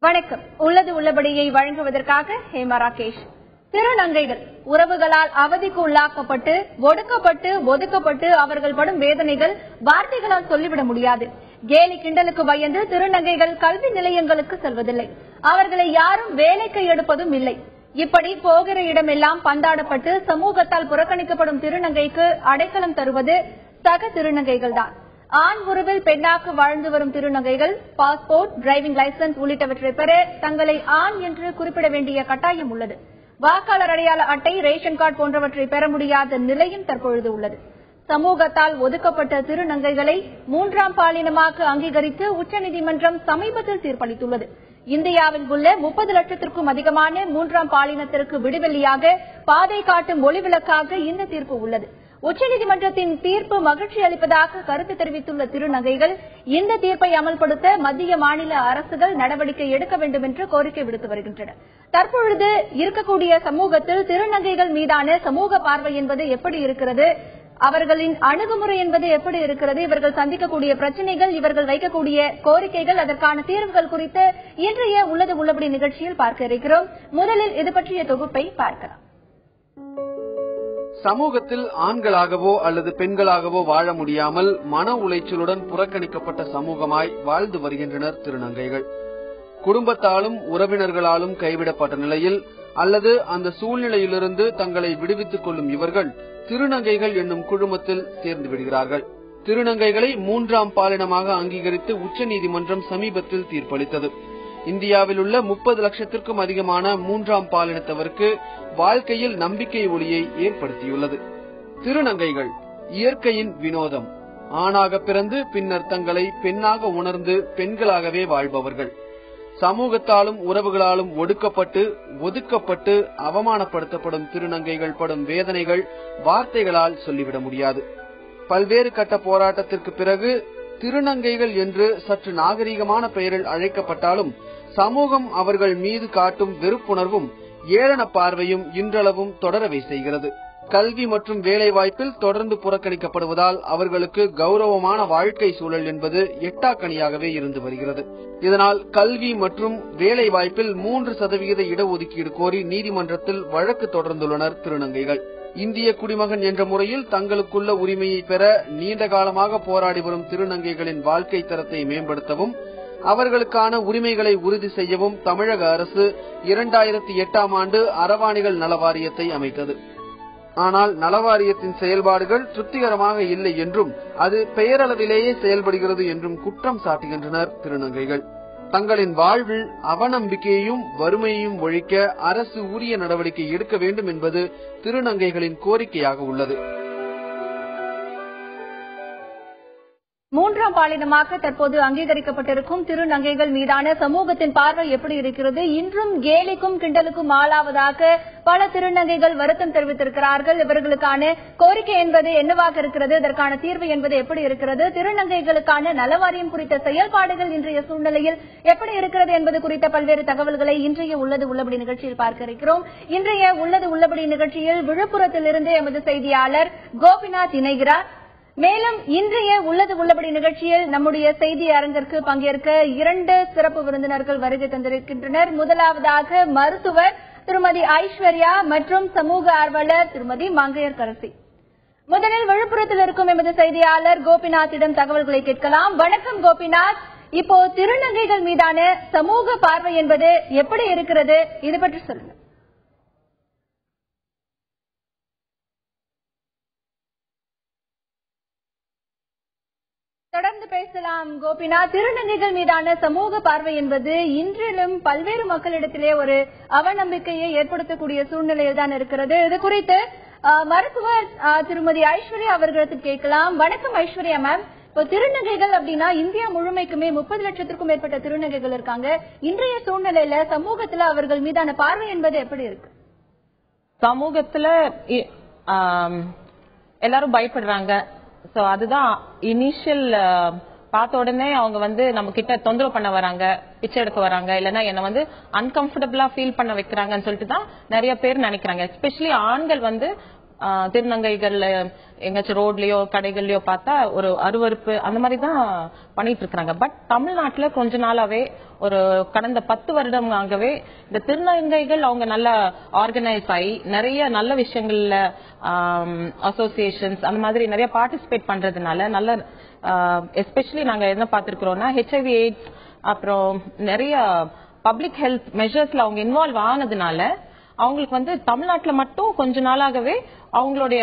வணக்கம். உள்ளது உள்ளபடியை வழங்குவதற்காக ஹேமா ராகேஷ். திருநங்கைகள் உறவுகளால் அவதிக்கு உள்ளாக்கப்பட்டு ஒடுக்கப்பட்டு ஒதுக்கப்பட்டு அவர்கள் படும் வேதனைகள் வார்த்தைகளால் சொல்லிவிட முடியாது. கேலி கிண்டலுக்கு பயந்து திருநங்கைகள் கல்வி நிலையங்களுக்கு செல்வதில்லை. அவர்களை யாரும் வேலைக்கு எடுப்பதும் இல்லை. இப்படி போகிற இடமெல்லாம் பந்தாடப்பட்டு சமூகத்தால் புறக்கணிக்கப்படும் திருநங்கைக்கு அடைக்கலம் தருவது சக திருநங்கைகள் தான். ஆண் உறவில் பெண்ணாக வாழ்ந்து வரும் திருநங்கைகள் பாஸ்போர்ட், டிரைவிங் லைசன்ஸ் உள்ளிட்டவற்றை பெற தங்களை ஆண் என்று குறிப்பிட வேண்டிய கட்டாயம் உள்ளது. வாக்காளர் அடையாள அட்டை, ரேஷன் கார்டு போன்றவற்றை பெற முடியாத நிலையும் தற்பொழுது உள்ளது. சமூகத்தால் ஒதுக்கப்பட்ட திருநங்கைகளை மூன்றாம் பாலினமாக அங்கீகரித்து உச்சநீதிமன்றம் சமீபத்தில் தீர்ப்பளித்துள்ளது. இந்தியாவில் உள்ள 30 லட்சத்திற்கும் அதிகமான மூன்றாம் பாலினத்திற்கு விடுவெளியாக பாதை காட்டும் ஒளிவிளக்காக இந்த தீர்ப்பு உள்ளது. உச்சநீதிமன்றத்தின் தீர்ப்பு மகிழ்ச்சி அளிப்பதாக கருத்து தெரிவித்துள்ள திருநங்கைகள் இந்த தீர்ப்பை அமல்படுத்த மத்திய மாநில அரசுகள் நடவடிக்கை எடுக்க வேண்டும் என்று கோரிக்கை விடுத்து வருகின்றனர். தற்பொழுது இருக்கக்கூடிய சமூகத்தில் திருநங்கைகள் மீதான சமூக பார்வை என்பது எப்படி இருக்கிறது, அவர்களின் அணுகுமுறை என்பது எப்படி இருக்கிறது, இவர்கள் சந்திக்கக்கூடிய பிரச்சனைகள், இவர்கள் வைக்கக்கூடிய கோரிக்கைகள், அதற்கான தீர்வுகள் குறித்து இன்றைய உள்ளது உள்ளபடி நிகழ்ச்சியில் பார்க்க இருக்கிறோம். முதலில் இது பற்றிய தொகுப்பை பார்க்கலாம். சமூகத்தில் ஆண்களாகவோ அல்லது பெண்களாகவோ வாழ முடியாமல் மன உளைச்சலுடன் புறக்கணிக்கப்பட்ட சமூகமாய் வாழ்ந்து வருகின்றனர் திருநங்கைகள். குடும்பத்தாலும் உறவினர்களாலும் கைவிடப்பட்ட நிலையில் அல்லது அந்த சூழ்நிலையிலிருந்து தங்களை விடுவித்துக் கொள்ளும் இவர்கள் திருநங்கைகள் என்னும் குழுமத்தில் சேர்ந்து விடுகிறார்கள். திருநங்கைகளை மூன்றாம் பாலினமாக அங்கீகரித்து உச்சநீதிமன்றம் சமீபத்தில் தீர்ப்பளித்தது. இந்தியாவில் உள்ள 30 லட்சத்திற்கும் அதிகமான மூன்றாம் பாலினத்தவருக்கு வாழ்க்கையில் நம்பிக்கை ஒளியை ஏற்படுத்தியுள்ளது. திருநங்கைகள் இயற்கையின் வினோதம். ஆணாக பிறந்து பின்னர் தங்களை பெண்ணாக உணர்ந்து பெண்களாகவே வாழ்பவர்கள். சமூகத்தாலும் உறவுகளாலும் ஒடுக்கப்பட்டு ஒதுக்கப்பட்டு அவமானப்படுத்தப்படும் திருநங்கைகள் படும் வேதனைகள் வார்த்தைகளால் சொல்லிவிட முடியாது. பல்வேறு கட்ட போராட்டத்திற்கு பிறகு திருநங்கைகள் என்று சற்று நாகரீகமான பெயரில் அழைக்கப்பட்டாலும் சமூகம் அவர்கள் மீது காட்டும் வெறுப்புணர்வும் ஏளன பார்வையும் இன்றளவும் தொடரவே செய்கிறது. கல்வி மற்றும் வேலை வாய்ப்பில் தொடர்ந்து புறக்கணிக்கப்படுவதால் அவர்களுக்கு கௌரவமான வாழ்க்கை சூழல் என்பது எட்டாக்கனியாகவே இருந்து வருகிறது. இதனால் கல்வி மற்றும் வேலை வாய்ப்பில் 3% இடஒதுக்கீடு கோரி நீதிமன்றத்தில் வழக்கு தொடர்ந்துள்ளனர் திருநங்கைகள். இந்திய குடிமகன் என்ற முறையில் தங்களுக்குள்ள உரிமையை பெற நீண்ட காலமாக போராடி வரும் திருநங்கைகளின் வாழ்க்கை தரத்தை மேம்படுத்தவும் அவர்களுக்கான உரிமைகளை உறுதி செய்யவும் தமிழக அரசு 2008ஆம் ஆண்டு அரவாணிகள் நலவாரியத்தை அமைத்தது. ஆனால் நலவாரியத்தின் செயல்பாடுகள் திருப்திகரமாக இல்லை என்றும் அது பெயரளவிலேயே செயல்படுகிறது என்றும் குற்றம் சாட்டுகின்றனர் திருநங்கைகள். தங்களின் வாழ்வில் அவநம்பிக்கையையும் வறுமையையும் ஒழிக்க அரசு உரிய நடவடிக்கை எடுக்க வேண்டும் என்பது திருநங்கைகளின் கோரிக்கையாக உள்ளது. மூன்றாம் பாலினமாக தற்போது அங்கீகரிக்கப்பட்டிருக்கும் திருநங்கைகள் மீதான சமூகத்தின் பார்வை எப்படி இருக்கிறது? இன்றும் கேலிக்கும் கிண்டலுக்கும் ஆளாவதாக பல திருநங்கைகள் வருத்தம் தெரிவித்திருக்கிறார்கள். இவர்களுக்கான கோரிக்கை என்பது என்னவாக இருக்கிறது? இதற்கான தீர்வு என்பது எப்படி இருக்கிறது? திருநங்கைகளுக்கான நலவாரியம் குறித்த செயல்பாடுகள் இன்றைய சூழ்நிலையில் எப்படி இருக்கிறது என்பது குறித்த பல்வேறு தகவல்களை இன்றைய உள்ளது உள்ளபடி நிகழ்ச்சியில் பார்க்க இருக்கிறோம். இன்றைய உள்ளது உள்ளபடி நிகழ்ச்சியில் விழுப்புரத்திலிருந்து எமது செய்தியாளர் கோபிநாத் இணைகிறார். மேலும் இன்றைய உள்ளது உள்ளபடி நிகழ்ச்சியில் நம்முடைய செய்தி அரங்கிற்கு பங்கேற்க 2 சிறப்பு விருந்தினர்கள் வருகை தந்திருக்கின்றனர். முதலாவதாக மருத்துவர் திருமதி ஐஸ்வர்யா மற்றும் சமூக ஆர்வலர் திருமதி மங்கையர்கரசி. முதலில் விழுப்புரத்தில் இருக்கும் எமது செய்தியாளர் கோபிநாத்திடம் தகவல்களை கேட்கலாம். வணக்கம் கோபிநாத். இப்போ திருநங்கைகள் மீதான சமூக பார்வை என்பது எப்படி இருக்கிறது? இது பற்றி சொல்லுங்க. தொடர்ந்து பேசலாம் கோபிநாத். திருநங்கைகள் மீதான சமூக பார்வை என்பது இன்றிலும் பல்வேறு மக்களிடத்திலே ஒரு அவநம்பிக்கையை ஏற்படுத்தக்கூடிய சூழ்நிலையில் தான் இருக்கிறது. இது குறித்து மருத்துவர் திருமதி ஐஸ்வர்யா அவர்களிடத்தில் கேட்கலாம். வணக்கம் ஐஸ்வர்யா மேம். இப்போ திருநங்கைகள் அப்படின்னா இந்தியா முழுமைக்குமே 30 லட்சத்திற்கும் மேற்பட்ட திருநங்கைகள் இருக்காங்க. இன்றைய சூழ்நிலையில சமூகத்துல அவர்கள் மீதான பார்வை என்பது எப்படி இருக்கு? சமூகத்துல எல்லாரும் பயப்படுறாங்க. சோ அதுதான் இனிஷியல் பார்த்த உடனே அவங்க நம்ம கிட்ட தொந்தரவு பண்ண வராங்க, பிச்சை எடுக்க வராங்க, இல்லைன்னா என்ன அன்கம்ஃபர்டபுளா ஃபீல் பண்ண வைக்கிறாங்கன்னு சொல்லிட்டு தான் நிறைய பேர் நினைக்கிறாங்க. எஸ்பெஷலி ஆண்கள் திருநங்கைகள் எங்காச்சும் ரோட்லயோ கடைகள்லயோ பார்த்தா ஒரு அருவருப்பு அந்த மாதிரி தான் பண்ணிட்டு இருக்காங்க. பட் தமிழ்நாட்டுல கொஞ்ச நாளாவே ஒரு கடந்த 10 வருடமாகவே இந்த திருநங்கைகள் அவங்க நல்லா ஆர்கனைஸ் ஆகி நிறைய நல்ல விஷயங்கள்ல அசோசியேஷன்ஸ் அந்த மாதிரி நிறைய பார்ட்டிசிபேட் பண்றதுனால நல்ல எஸ்பெஷலி நாங்க என்ன பார்த்திருக்கிறோம்னா HIV AIDS அப்புறம் நிறைய பப்ளிக் ஹெல்த் மெஷர்ஸ்ல அவங்க இன்வால்வ் ஆனதுனால அவங்களுக்கு வந்து தமிழ்நாட்டுல மட்டும் கொஞ்ச நாளாகவே அவங்களுடைய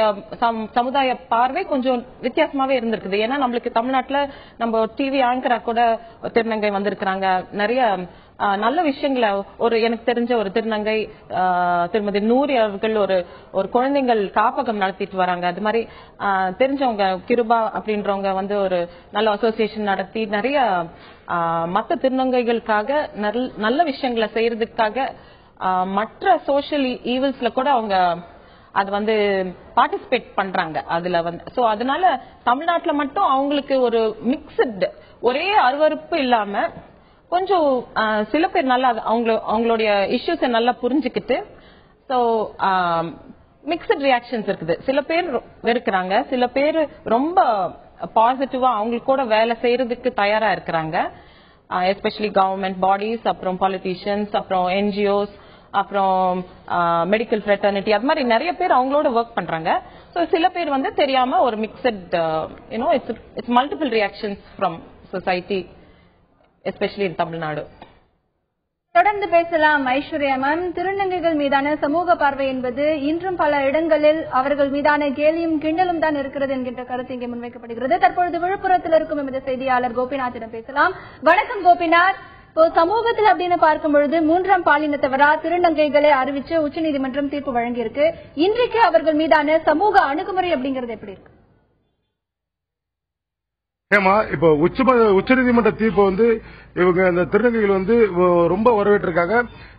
சமுதாய பார்வை கொஞ்சம் வித்தியாசமாவே இருந்திருக்குது. ஏன்னா நம்மளுக்கு தமிழ்நாட்டுல நம்ம டிவி ஆங்கரா கூட திருநங்கை வந்திருக்கிறாங்க. நிறைய நல்ல விஷயங்களை எனக்கு தெரிஞ்ச ஒரு திருநங்கை திருமதி நூரி அவர்கள் ஒரு குழந்தைகள் காப்பகம் நடத்திட்டு வராங்க. அது மாதிரி தெரிஞ்சவங்க கிருபா அப்படின்றவங்க வந்து ஒரு நல்ல அசோசியேஷன் நடத்தி நிறைய மற்ற திருநங்கைகளுக்காக நல்ல விஷயங்களை செய்யறதுக்காக மற்ற சோஷியல் ஈவல்ஸ்ல கூட அவங்க அது வந்து பார்ட்டிசிபேட் பண்றாங்க. அதுல வந்து சோ அதனால தமிழ்நாட்டுல மட்டும் அவங்களுக்கு ஒரு மிக்சட் ஒரே அருவருப்பு இல்லாம கொஞ்சம் சில பேர் நல்லா அவங்களுடைய இஷ்யூஸை நல்லா புரிஞ்சுக்கிட்டு சோ மிக்சட் ரியாக்ஷன்ஸ் இருக்குது. சில பேர் வெறுக்கிறாங்க, சில பேர் ரொம்ப பாசிட்டிவா அவங்களுக்கு கூட வேலை செய்யறதுக்கு தயாரா இருக்கிறாங்க. எஸ்பெஷலி கவர்மெண்ட் பாடிஸ், அப்புறம் பாலிட்டிஷியன்ஸ், அப்புறம் என்ஜிஓஸ், அப்புறம் மெடிக்கல் ஃப்ரெட்டர்னிட்டி, அது மாதிரி நிறைய பேர் அவங்களோட ஒர்க் பண்றாங்க. ஸோ சில பேர் வந்து தெரியாம ஒரு mixed it's multiple reactions from society, especially in Tamil Nadu. தொடர்ந்து பேசலாம் ஐஸ்வர்யா மேம். திருநங்கைகள் மீதான சமூக பார்வை என்பது இன்றும் பல இடங்களில் அவர்கள் மீதான கேலியும் கிண்டலும் தான் இருக்கிறது என்கின்ற கருத்து இங்கே முன்வைக்கப்படுகிறது. தற்பொழுது விழுப்புரத்தில் இருக்கும் எமது செய்தியாளர் கோபிநாத்திடம் பேசலாம். வணக்கம் கோபிநாத். இப்போ சமூகத்தில் அப்படின்னு பார்க்கும் பொழுது 3ஆம் பாலினத்தவரா திருநங்கைகளை அறிவிச்சு உச்சநீதிமன்றம் தீர்ப்பு வழங்கியிருக்கு. இன்றைக்கு அவர்கள் மீதான சமூக அணுகுமுறை அப்படிங்கிறது எப்படி இருக்கு? ஏமா இப்ப உச்சநீதிமன்ற தீர்ப்பு வந்து இவங்க இந்த திருநங்கைகள் வந்து ரொம்ப வரவேற்றிருக்காங்க.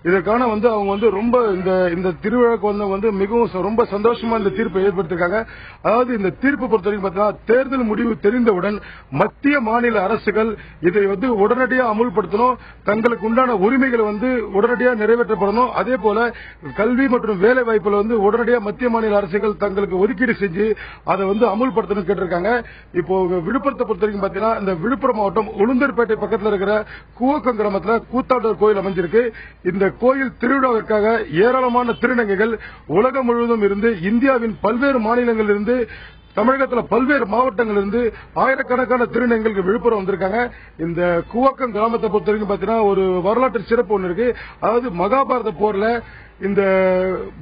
இதற்கான வந்து அவங்க வந்து ரொம்ப இந்த திருவிழாக்கு வந்து மிகவும் ரொம்ப சந்தோஷமா இந்த தீர்ப்பை ஏற்படுத்திருக்காங்க. அதாவது இந்த தீர்ப்பு பொறுத்தவரைக்கும் பார்த்தீங்கன்னா தேர்தல் முடிவு தெரிந்தவுடன் மத்திய மாநில அரசுகள் இதை வந்து உடனடியாக அமுல்படுத்தணும், தங்களுக்கு உண்டான உரிமைகளை வந்து உடனடியாக நிறைவேற்றப்படணும். அதே போல கல்வி மற்றும் வேலை வாய்ப்புல வந்து உடனடியாக மத்திய மாநில அரசுகள் தங்களுக்கு ஒதுக்கீடு செஞ்சு அதை வந்து அமுல்படுத்தணும் கேட்டிருக்காங்க. இப்போ விழுப்புரத்தை பொறுத்த வரைக்கும் பாத்தீங்கன்னா இந்த விழுப்புரம் மாவட்டம் உளுந்தூர்பேட்டை பக்கத்தில் இருக்கிற கூவக்கம் கிராமத்தில் கூத்தாண்டவர் கோயில் அமைஞ்சிருக்கு. இந்த கோயில் திருவிழாவிற்காக ஏராளமான திருநங்கைகள் உலகம் முழுவதும் இருந்து இந்தியாவின் பல்வேறு மாநிலங்களில் இருந்து தமிழகத்தில் பல்வேறு மாவட்டங்கள் இருந்து ஆயிரக்கணக்கான திருநங்கைகள் விழுப்புரம் வந்திருக்காங்க. இந்த கூவக்கம் கிராமத்தை பொறுத்த வரைக்கும் பாத்தீங்கன்னா ஒரு வரலாற்று சிறப்பு ஒன்று இருக்கு. அதாவது மகாபாரத போர்ல இந்த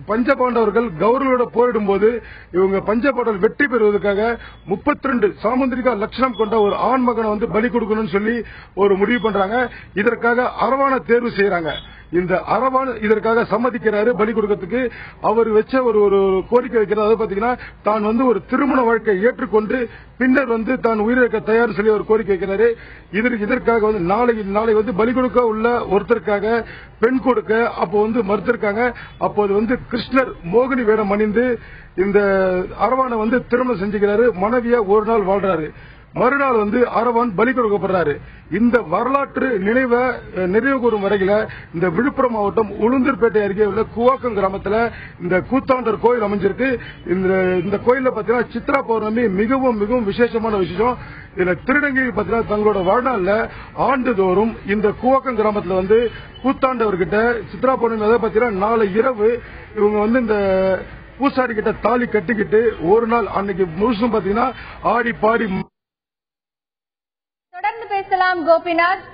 பஞ்சபாண்டவர்கள் கௌரவோட போரிடும் போது இவங்க பஞ்சபாண்டவர்கள் வெற்றி பெறுவதற்காக 32 சாமுந்திரிகா லட்சணம் கொண்ட ஒரு ஆண் மகனை வந்து பலி கொடுக்கணும்னு சொல்லி ஒரு முடிவு பண்றாங்க. இதற்காக அரவான தேர்வு செய்யறாங்க. இந்த அரவான் இதற்காக சம்மதிக்கிறாரு பலி கொடுக்கறதுக்கு. அவர் வச்ச ஒரு கோரிக்கை வைக்கிறார். அதாவது பாத்தீங்கன்னா தான் வந்து ஒரு திருமண வாழ்க்கை ஏற்றுக்கொண்டு பின்னர் வந்து தான் உயிரிழக்க தயார் சொல்லி ஒரு கோரிக்கை வைக்கிறாரு. இதற்காக வந்து நாளை வந்து பலி கொடுக்க உள்ள ஒருத்தருக்காக பெண் கொடுக்க அப்போ வந்து மறுத்திருக்காங்க. அப்போது வந்து கிருஷ்ணர் மோகினி வேடம் அணிந்து இந்த அரவானை வந்து திருமணம் செஞ்சுக்கிறாரு. மனைவியா ஒரு நாள் வாழ்றாரு. மறுநாள் வந்து அரவான் பலி கொடுக்கப்படுறாரு. இந்த வரலாற்று நினைவு கூறும் வரையில இந்த விழுப்புரம் மாவட்டம் உளுந்தூர்பேட்டை அருகே உள்ள கூவாக்கம் கிராமத்தில் இந்த கூத்தாண்டர் கோயில் அமைஞ்சிருக்கு. இந்த கோயில பாத்தீங்கன்னா சித்ரா பௌர்ணமி மிகவும் மிகவும் விசேஷமான விஷயம். இதுல திருநங்கைகள் பாத்தீங்கன்னா தங்களோட வாழ்நாள்ல ஆண்டுதோறும் இந்த கூவாக்கம் கிராமத்துல வந்து கூத்தாண்டவர்கிட்ட சித்ரா பௌர்ணமி அதாவது பாத்தீங்கன்னா நாளை இரவு இவங்க வந்து இந்த பூசாரி கிட்ட தாலி கட்டிக்கிட்டு ஒரு நாள் அன்னைக்கு முழுசும் பாத்தீங்கன்னா ஆடி பாடி. தொடர்ந்து பேசலாம் கோபிநாத்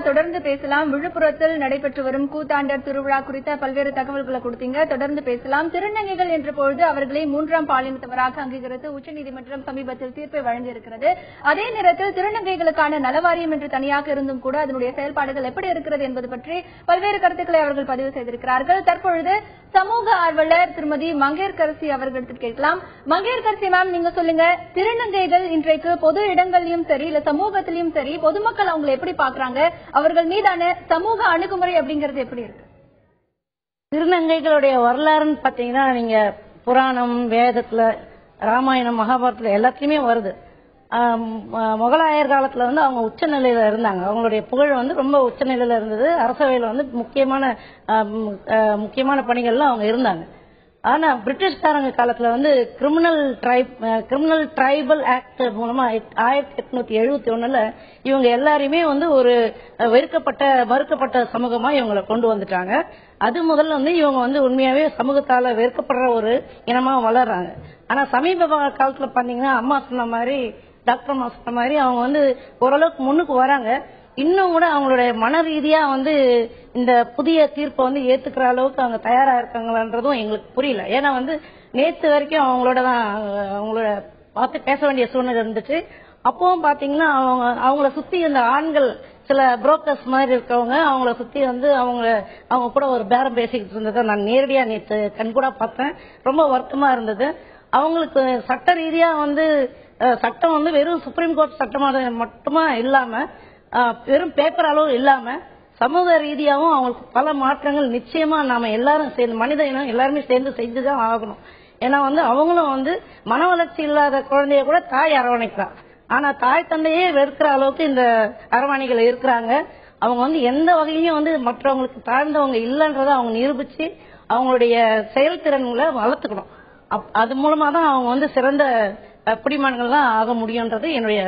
தொடர்ந்து பேசலாம். விழுப்புரத்தில் நடைபெற்று வரும் கூத்தாண்டர் திருவிழா குறித்த பல்வேறு தகவல்களை கொடுத்தீங்க. தொடர்ந்து பேசலாம். திருநங்கைகள் என்ற பொழுது அவர்களை 3ஆம் பாலினத்தவராக அங்கீகரித்து உச்சநீதிமன்றம் சமீபத்தில் தீர்ப்பை வழங்கியிருக்கிறது. அதே நேரத்தில் திருநங்கைகளுக்கான நலவாரியம் என்று தனியாக இருந்தும் கூட அதனுடைய செயல்பாடுகள் எப்படி இருக்கிறது என்பது பற்றி பல்வேறு கருத்துக்களை அவர்கள் பதிவு செய்திருக்கிறார்கள். தற்பொழுது சமூக ஆர்வலர் திருமதி மங்கையர்கரசி அவர்களிடம் கேட்கலாம். மங்கையர்கரசி மேம், நீங்க சொல்லுங்க, திருநங்கைகள் இன்றைக்கு பொது இடங்களிலும் சரி இல்ல சமூகத்திலும் சரி பொதுமக்கள் அவங்களை எப்படி பாக்குறாங்க, அவர்கள் மீதான சமூக அணுகுமுறை அப்படிங்கிறது எப்படி இருக்கு? திருநங்கைகளுடைய வரலாறுன்னு பாத்தீங்கன்னா நீங்க புராணம், வேதத்துல, ராமாயணம், மகாபாரதத்துல எல்லாத்துலயுமே வருது. முகலாயர் காலத்துல வந்து அவங்க உச்சநிலையில இருந்தாங்க. அவங்களுடைய புகழ் வந்து ரொம்ப உச்சநிலையில இருந்தது. அரசவையில வந்து முக்கியமான பணிகள்ல அவங்க இருந்தாங்க. ஆனா பிரிட்டிஷ்காரங்க காலத்துல வந்து கிரிமினல் ட்ரைபல் ஆக்ட் மூலமா 1871 இவங்க எல்லாரையுமே வந்து ஒரு மறுக்கப்பட்ட சமூகமா இவங்களை கொண்டு வந்துட்டாங்க. அது முதல்ல வந்து இவங்க வந்து உண்மையாவே சமூகத்தால வெறுக்கப்படுற ஒரு இனமா வளர்றாங்க. ஆனா சமீப காலத்துல பாத்தீங்கன்னா அம்மா சொன்ன மாதிரி, டாக்டர் அம்மா சொன்ன மாதிரி அவங்க வந்து ஓரளவுக்கு முன்னுக்கு வராங்க. இன்னும் கூட அவங்களுடைய மன ரீதியா வந்து இந்த புதிய தீர்ப்பை வந்து ஏத்துக்கிற அளவுக்கு அவங்க தயாரா இருக்காங்கன்றதும் எங்களுக்கு புரியல. ஏன்னா வந்து நேத்து வரைக்கும் அவங்களோட பார்த்து பேச வேண்டிய சூழ்நிலை இருந்துச்சு. அப்பவும் பாத்தீங்கன்னா அவங்கள சுத்தி இந்த ஆண்கள் சில புரோக்கர்ஸ் மாதிரி இருக்கவங்க அவங்கள சுத்தி வந்து அவங்க கூட ஒரு பேரம் பேசிக்கிட்டு இருந்ததை நான் நேரடியா நேற்று கண்கூட பார்த்தேன். ரொம்ப வருத்தமா இருந்தது. அவங்களுக்கு சட்ட ரீதியா வந்து சட்டம் வந்து வெறும் சுப்ரீம் கோர்ட் சட்டமாக மட்டுமா இல்லாம வெறும் பேப்பர் அளவு இல்லாம சமூக ரீதியாகவும் அவங்களுக்கு பல மாற்றங்கள் நிச்சயமா நாம எல்லாரும் சேர்ந்து மனித இனம் எல்லாருமே சேர்ந்து செஞ்சுதான் ஆகணும். ஏன்னா வந்து அவங்களும் வந்து மன வளர்ச்சி இல்லாத குழந்தைய கூட தாய் அரவணைக்கலாம். ஆனா தாய் தந்தையே வெறுக்கிற அளவுக்கு இந்த அரவணைகள் இருக்கிறாங்க. அவங்க வந்து எந்த வகையிலும் வந்து மற்றவங்களுக்கு தாழ்ந்தவங்க இல்லைன்றதை அவங்க நிரூபிச்சு அவங்களுடைய செயல்திறன்களை வளர்த்துக்கணும். அது மூலமா தான் அவங்க வந்து சிறந்த குடிமகன்கள்லாம் ஆக முடியும்ன்றது என்னுடைய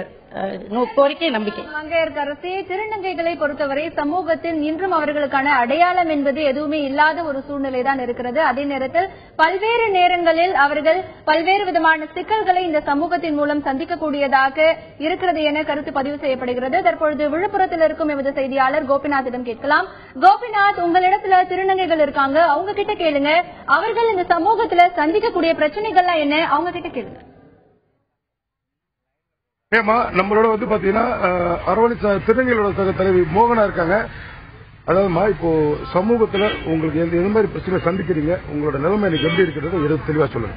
கோரிக்கை, நம்பிக்கை. மங்கையர்கரசி, திருநங்கைகளை பொறுத்தவரை சமூகத்தில் இன்றும் அவர்களுக்கான அடையாளம் என்பது எதுவுமே இல்லாத ஒரு சூழ்நிலை தான் இருக்கிறது. அதே நேரத்தில் பல்வேறு நேரங்களில் அவர்கள் பல்வேறு விதமான சிக்கல்களை இந்த சமூகத்தின் மூலம் சந்திக்கக்கூடியதாக இருக்கிறது என கருத்து பதிவு செய்யப்படுகிறது. தற்பொழுது விழுப்புரத்தில் இருக்கும் எமது செய்தியாளர் கோபிநாத்திடம் கேட்கலாம். கோபிநாத், உங்களிடத்துல திருநங்கைகள் இருக்காங்க, அவங்க கிட்ட கேளுங்க. அவர்கள் இந்த சமூகத்துல சந்திக்கக்கூடிய பிரச்சனைகள்லாம் என்ன, அவங்க கிட்ட கேளுங்க. ஏமா நம்மளோட வந்து பாத்தீங்கன்னா அரவணை திருநங்கைகளோட தலைவி மோகனா இருக்காங்க. அதாவதுமா இப்போ சமூகத்துல உங்களுக்கு எந்த மாதிரி பிரச்சனை சந்திக்கிறீங்க, உங்களோட நிலைமை எனக்கு எப்படி இருக்கிறது தெளிவா சொல்லுங்க.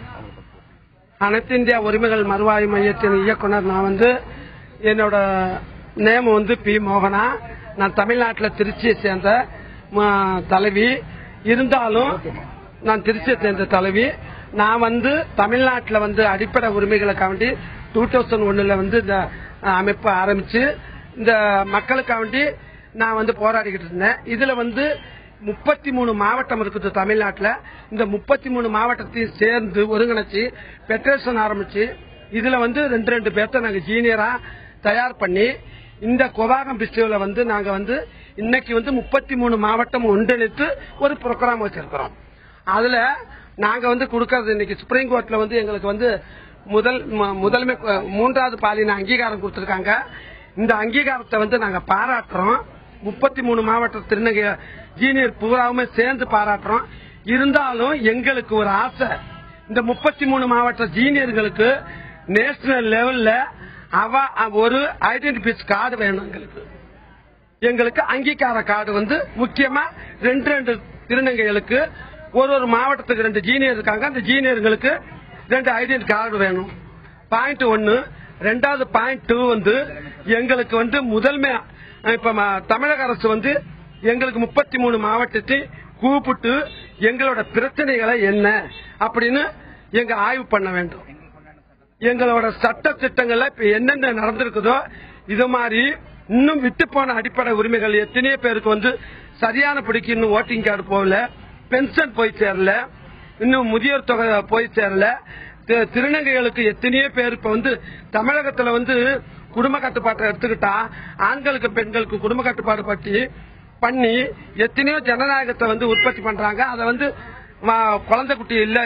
அனைத்து இந்திய உரிமைகள் மறுவாய்வு மையத்தின் இயக்குனர். நான் வந்து என்னோட நேம் வந்து பி மோகனா. நான் தமிழ்நாட்டில் திருச்சியை சேர்ந்த தலைவி. இருந்தாலும் நான் திருச்சியை சேர்ந்த தலைவி. நான் வந்து தமிழ்நாட்டில் வந்து அடிப்படை உரிமைகளுக்காண்டி 2001 வந்து இந்த அமைப்பு ஆரம்பிச்சு இந்த மக்களுக்காண்டி நான் வந்து போராடிக்கிட்டு இருந்தேன். இதுல வந்து 33 மாவட்டம் இருக்குது தமிழ்நாட்டில். இந்த 33 மாவட்டத்தையும் சேர்ந்து ஒருங்கிணைச்சு பெட்ரேஷன் ஆரம்பிச்சு இதுல வந்து 2 பேர்த்த நாங்க ஜீனியரா தயார் பண்ணி இந்த கோவாகம் டிஸ்ட்ரிக்ட்ல வந்து நாங்க வந்து இன்னைக்கு வந்து 33 மாவட்டம் ஒன்றிணைத்து ஒரு ப்ரோக்ராம் வச்சிருக்கிறோம். அதுல நாங்க வந்து கொடுக்கறது இன்னைக்கு சுப்ரீம் கோர்ட்ல வந்து எங்களுக்கு வந்து முதன்மை 3வது பாலின அங்கீகாரம் கொடுத்திருக்காங்க. இந்த அங்கீகாரத்தை வந்து நாங்க பாராட்டுறோம். 33 மாவட்ட திருநங்கை ஜீனியர் பூராவுமே சேர்ந்து பாராட்டுறோம். இருந்தாலும் எங்களுக்கு ஒரு ஆசை, இந்த 33 மாவட்ட ஜீனியர்களுக்கு நேஷனல் லெவல்ல ஒரு ஐடென்டிஃபை கார்டு வேணும். எங்களுக்கு அங்கீகார கார்டு வந்து முக்கியமா 2 திருநங்கைகளுக்கு ஒரு மாவட்டத்துக்கு 2 ஜீனியர் இருக்காங்க. அந்த ஜீனியர்களுக்கு 2 ஐடென்டி கார்டு வேணும். பாயிண்ட் 1. 2வது பாயிண்ட் 2 வந்து எங்களுக்கு வந்து முதன்மை இப்ப தமிழக அரசு வந்து எங்களுக்கு 33 மாவட்டத்தை கூப்பிட்டு எங்களோட பிரச்சனைகளை என்ன அப்படின்னு எங்க ஆய்வு பண்ண வேண்டும். எங்களோட சட்ட திட்டங்கள்ல இப்ப என்னென்ன நடந்திருக்குதோ இது மாதிரி இன்னும் விட்டு போன அடிப்படை உரிமைகள் எத்தனையோ பேருக்கு வந்து சரியான படிக்கு இன்னும் ஓட்டிங் கார்டு போகல, பென்ஷன் போய் சேரல, இன்னும் முதியோர் தொகை போய் சேரல. திருநங்கைகளுக்கு எத்தனையோ பேர் இப்ப வந்து தமிழகத்துல வந்து குடும்ப கட்டுப்பாட்டை எடுத்துக்கிட்டா ஆண்களுக்கு பெண்களுக்கு குடும்ப கட்டுப்பாடு பண்ணி எத்தனையோ ஜனநாயகத்தை வந்து உற்பத்தி பண்றாங்க. அதை வந்து குழந்தை குட்டி இல்ல.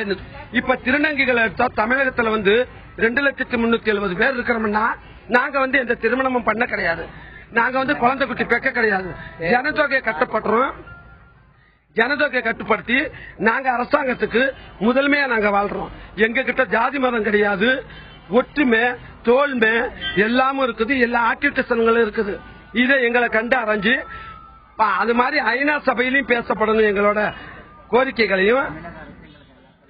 இப்ப திருநங்கைகள் எடுத்தா தமிழகத்துல வந்து 2,370,000 பேர் இருக்கிறோம்னா நாங்க வந்து எந்த திருமணமும் பண்ண கிடையாது. நாங்க வந்து குழந்தை குட்டி பெக்க கிடையாது. ஜனத்தொகையை கட்டப்படுறோம். ஜனதொகை கட்டுப்படுத்தி நாங்க அரசாங்கத்துக்கு முதன்மையா நாங்க வாழ்றோம். எங்க கிட்ட ஜாதி மதம் கிடையாது, ஒற்றுமை தோல்மை எல்லாமும் இருக்குது, எல்லா ஆக்டிவிட்டிஸ்களும் இருக்குது. இதை எங்களை கண்டு அரைஞ்சு அது மாதிரி ஐநா சபையிலையும் பேசப்படணும். எங்களோட கோரிக்கைகளையும்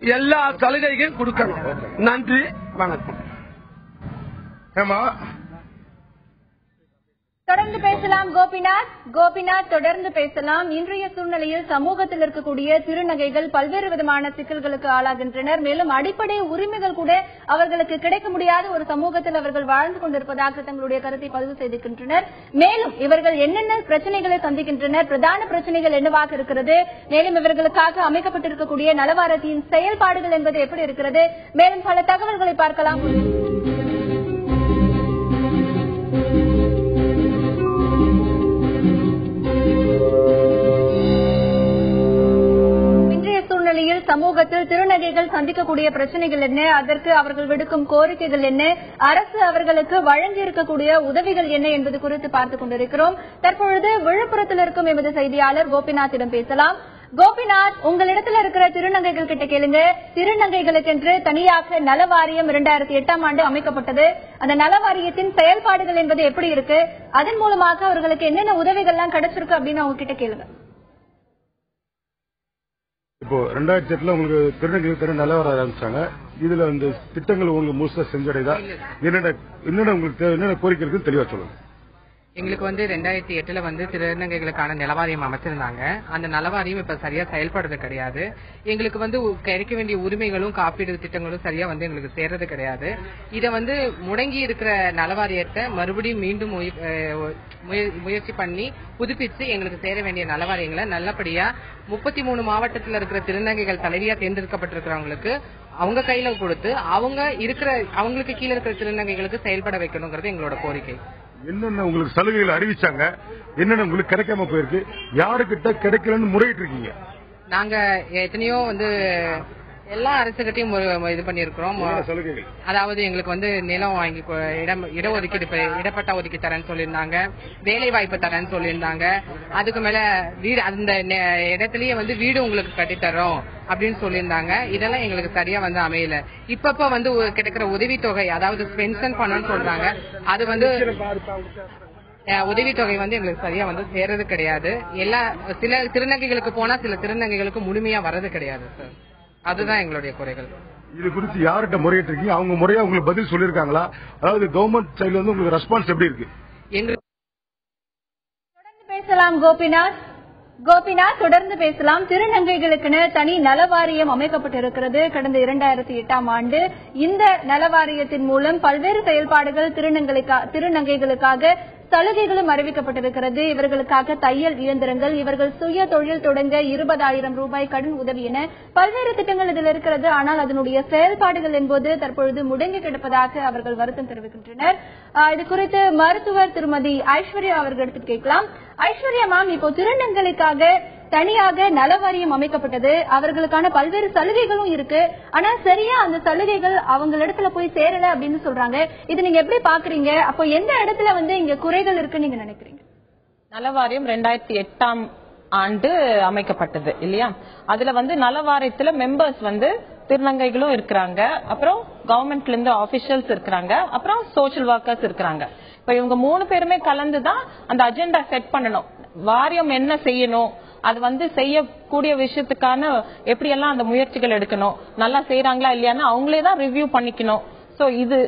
எல்லா சலுகைகளையும் கொடுக்கணும். நன்றி, வணக்கம். தொடர்ந்து பேசலாம் கோபிநாத் தொடர்ந்து பேசலாம். இன்றைய சூழ்நிலையில் சமூகத்தில் இருக்கக்கூடிய திருநங்கைகள் பல்வேறு விதமான சிக்கல்களுக்கு ஆளாகின்றனர். மேலும் அடிப்படை உரிமைகள் கூட அவர்களுக்கு கிடைக்க முடியாத ஒரு சமூகத்தில் அவர்கள் வாழ்ந்து கொண்டிருப்பதாக தங்களுடைய கருத்தை பதிவு செய்திருக்கின்றனர். மேலும் இவர்கள் என்னென்ன பிரச்சனைகளை சந்திக்கின்றனர், பிரதான பிரச்சனைகள் என்னவாக இருக்கிறது, மேலும் இவர்களுக்காக அமைக்கப்பட்டிருக்கக்கூடிய நலவாரியத்தின் செயல்பாடுகள் என்பது எப்படி இருக்கிறது, மேலும் பல தகவல்களை பார்க்கலாம். சமூகத்தில் திருநங்கைகள் சந்திக்கக்கூடிய பிரச்சனைகள் என்ன, அதற்கு அவர்கள் விடுக்கும் கோரிக்கைகள் என்ன, அரசு அவர்களுக்கு வழங்கி இருக்கக்கூடிய உதவிகள் என்ன என்பது குறித்து பார்த்துக் கொண்டிருக்கிறோம். தற்பொழுது விழுப்புரத்தில் இருக்கும் எமது செய்தியாளர் கோபிநாத்திடம் பேசலாம். கோபிநாத், உங்களிடத்தில் இருக்கிற திருநங்கைகள் கிட்ட கேளுங்க. திருநங்கைகளுக்கென்று தனியாக நலவாரியம் 2008 அமைக்கப்பட்டது. அந்த நலவாரியத்தின் செயல்பாடுகள் என்பது எப்படி இருக்கு, அதன் மூலமாக அவர்களுக்கு என்னென்ன உதவிகள் எல்லாம் கிடைச்சிருக்கு அப்படின்னு அவங்க கிட்ட கேளுங்க. இப்போ 2008 உங்களுக்கு திருநங்கைகளுக்கு நலவாரம் ஆரம்பிச்சாங்க. இதுல இந்த திட்டங்கள் உங்களுக்கு முழுசா செஞ்சடைதா, என்னென்ன உங்களுக்கு என்னென்ன கோரிக்கை இருக்குன்னு தெளிவா சொல்லுங்க. எங்களுக்கு 2008 திருநங்கைகளுக்கான நலவாரியம் அமைச்சிருந்தாங்க. அந்த நலவாரியம் இப்ப சரியா செயல்படுறது கிடையாது. எங்களுக்கு கிடைக்க வேண்டிய உரிமைகளும் காப்பீடு திட்டங்களும் சரியா எங்களுக்கு சேர்றது கிடையாது. இத முடங்கி இருக்கிற நலவாரியத்தை மறுபடியும் மீண்டும் முயற்சி பண்ணி புதுப்பிச்சு எங்களுக்கு சேர வேண்டிய நலவாரியங்களை நல்லபடியா 33 மாவட்டத்தில் இருக்கிற திருநங்கைகள் தலைவியா தேர்ந்தெடுக்கப்பட்டிருக்கிறவங்களுக்கு அவங்க கையில கொடுத்து அவங்களுக்கு கீழே இருக்கிற திருநங்கைகளுக்கு செயல்பட வைக்கணுங்கிறது எங்களோட கோரிக்கை. என்னென்ன உங்களுக்கு சலுகைகள் அறிவிச்சாங்க, என்னென்ன உங்களுக்கு கிடைக்காம போயிருக்கு, யாருக்கிட்ட கிடைக்கலன்னு முறையிட்டு இருக்கீங்க? நாங்க எத்தனையோ எல்லா அரசுகிட்டையும் இது பண்ணிருக்கிறோம். அதாவது எங்களுக்கு நிலம் வாங்கி இடஒதுக்கீடு இடப்பட்டா ஒதுக்கி தரேன்னு சொல்லியிருந்தாங்க, வேலை வாய்ப்பு தரேன்னு சொல்லியிருந்தாங்க. அதுக்கு மேல வீடு அந்த இடத்துலயே வீடு உங்களுக்கு கட்டித்தரோம் அப்படின்னு சொல்லியிருந்தாங்க. இதெல்லாம் எங்களுக்கு சரியா அமையல. இப்பப்ப கிடைக்கிற உதவித்தொகை, அதாவது பென்ஷன் பண்ணணும்னு சொல்றாங்க. அது உதவித்தொகை எங்களுக்கு சரியா சேர்றது கிடையாது. சில திருநங்கைகளுக்கு போனா சில திருநங்கைகளுக்கு முழுமையா வர்றது கிடையாது சார். அதுதான் எங்களுடைய குறைகள். இது குறித்து யார்கிட்ட முறையிட்டு இருக்கீங்க? அவங்க முறையா உங்களுக்கு பதில் சொல்லிருக்காங்களா? அதாவது கவர்மெண்ட் சைடுல உங்களுக்கு ரெஸ்பான்ஸ் எப்படி இருக்கு? தொடர்ந்து பேசலாம் கோபிநாத் தொடர்ந்து பேசலாம். திருநங்கைகளுக்குன்னு தனி நலவாரியம் அமைக்கப்பட்டிருக்கிறது கடந்த 2008 ஆண்டு. இந்த நலவாரியத்தின் மூலம் பல்வேறு செயல்பாடுகள் திருநங்கைகளுக்காக சலுகைகளும் அறிவிக்கப்பட்டிருக்கிறது. இவர்களுக்காக தையல் இயந்திரங்கள், இவர்கள் சுய தொழில் தொடங்க 20,000 ரூபாய் கடன் உதவி என பல்வேறு திட்டங்கள் இதில் இருக்கிறது. ஆனால் அதனுடைய செயல்பாடுகள் என்பது தற்பொழுது முடங்கி கிடப்பதாக அவர்கள் வருத்தம் தெரிவிக்கின்றனர். இது குறித்து மருத்துவர் திருமதி ஐஸ்வர்யா அவர்களிடத்தில் கேட்கலாம். ஐஸ்வர்யா மேம், இப்போ திருநங்கைகளுக்காக தனியாக நலவாரியம் அமைக்கப்பட்டது, அவர்களுக்கான பல்வேறு சலுகைகளும் இருக்கு. ஆனா சரியா அந்த சலுகைகள் அவங்க இடத்துல போய் சேரல அப்படின்னு சொல்றாங்க. இது நீங்க எப்படி பாக்குறீங்க? அப்போ எந்த இடத்துல இங்க குறைகள் இருக்குன்னு நீங்க நினைக்கிறீங்க? நலவாரியம் 2008 ஆண்டு அமைக்கப்பட்டது இல்லையா? அதுல நலவாரியத்துல மெம்பர்ஸ் திருநங்கைகளும் இருக்கிறாங்க, அப்புறம் கவர்மெண்ட்ல இருந்து ஆபீஷியல்ஸ் இருக்கிறாங்க, அப்புறம் சோசியல் ஒர்க்கர்ஸ் இருக்கிறாங்க. இப்ப இவங்க 3 பேருமே கலந்துதான் அந்த அஜெண்டா செட் பண்ணணும். வாரியம் என்ன செய்யணும், அது செய்யக்கூடிய விஷயத்துக்கான எப்படி எல்லாம் அந்த முயற்சிகள் எடுக்கணும், நல்லா செய்யறாங்களா இல்லையான்னு அவங்களே தான் ரிவ்யூ பண்ணிக்கணும். சோ இது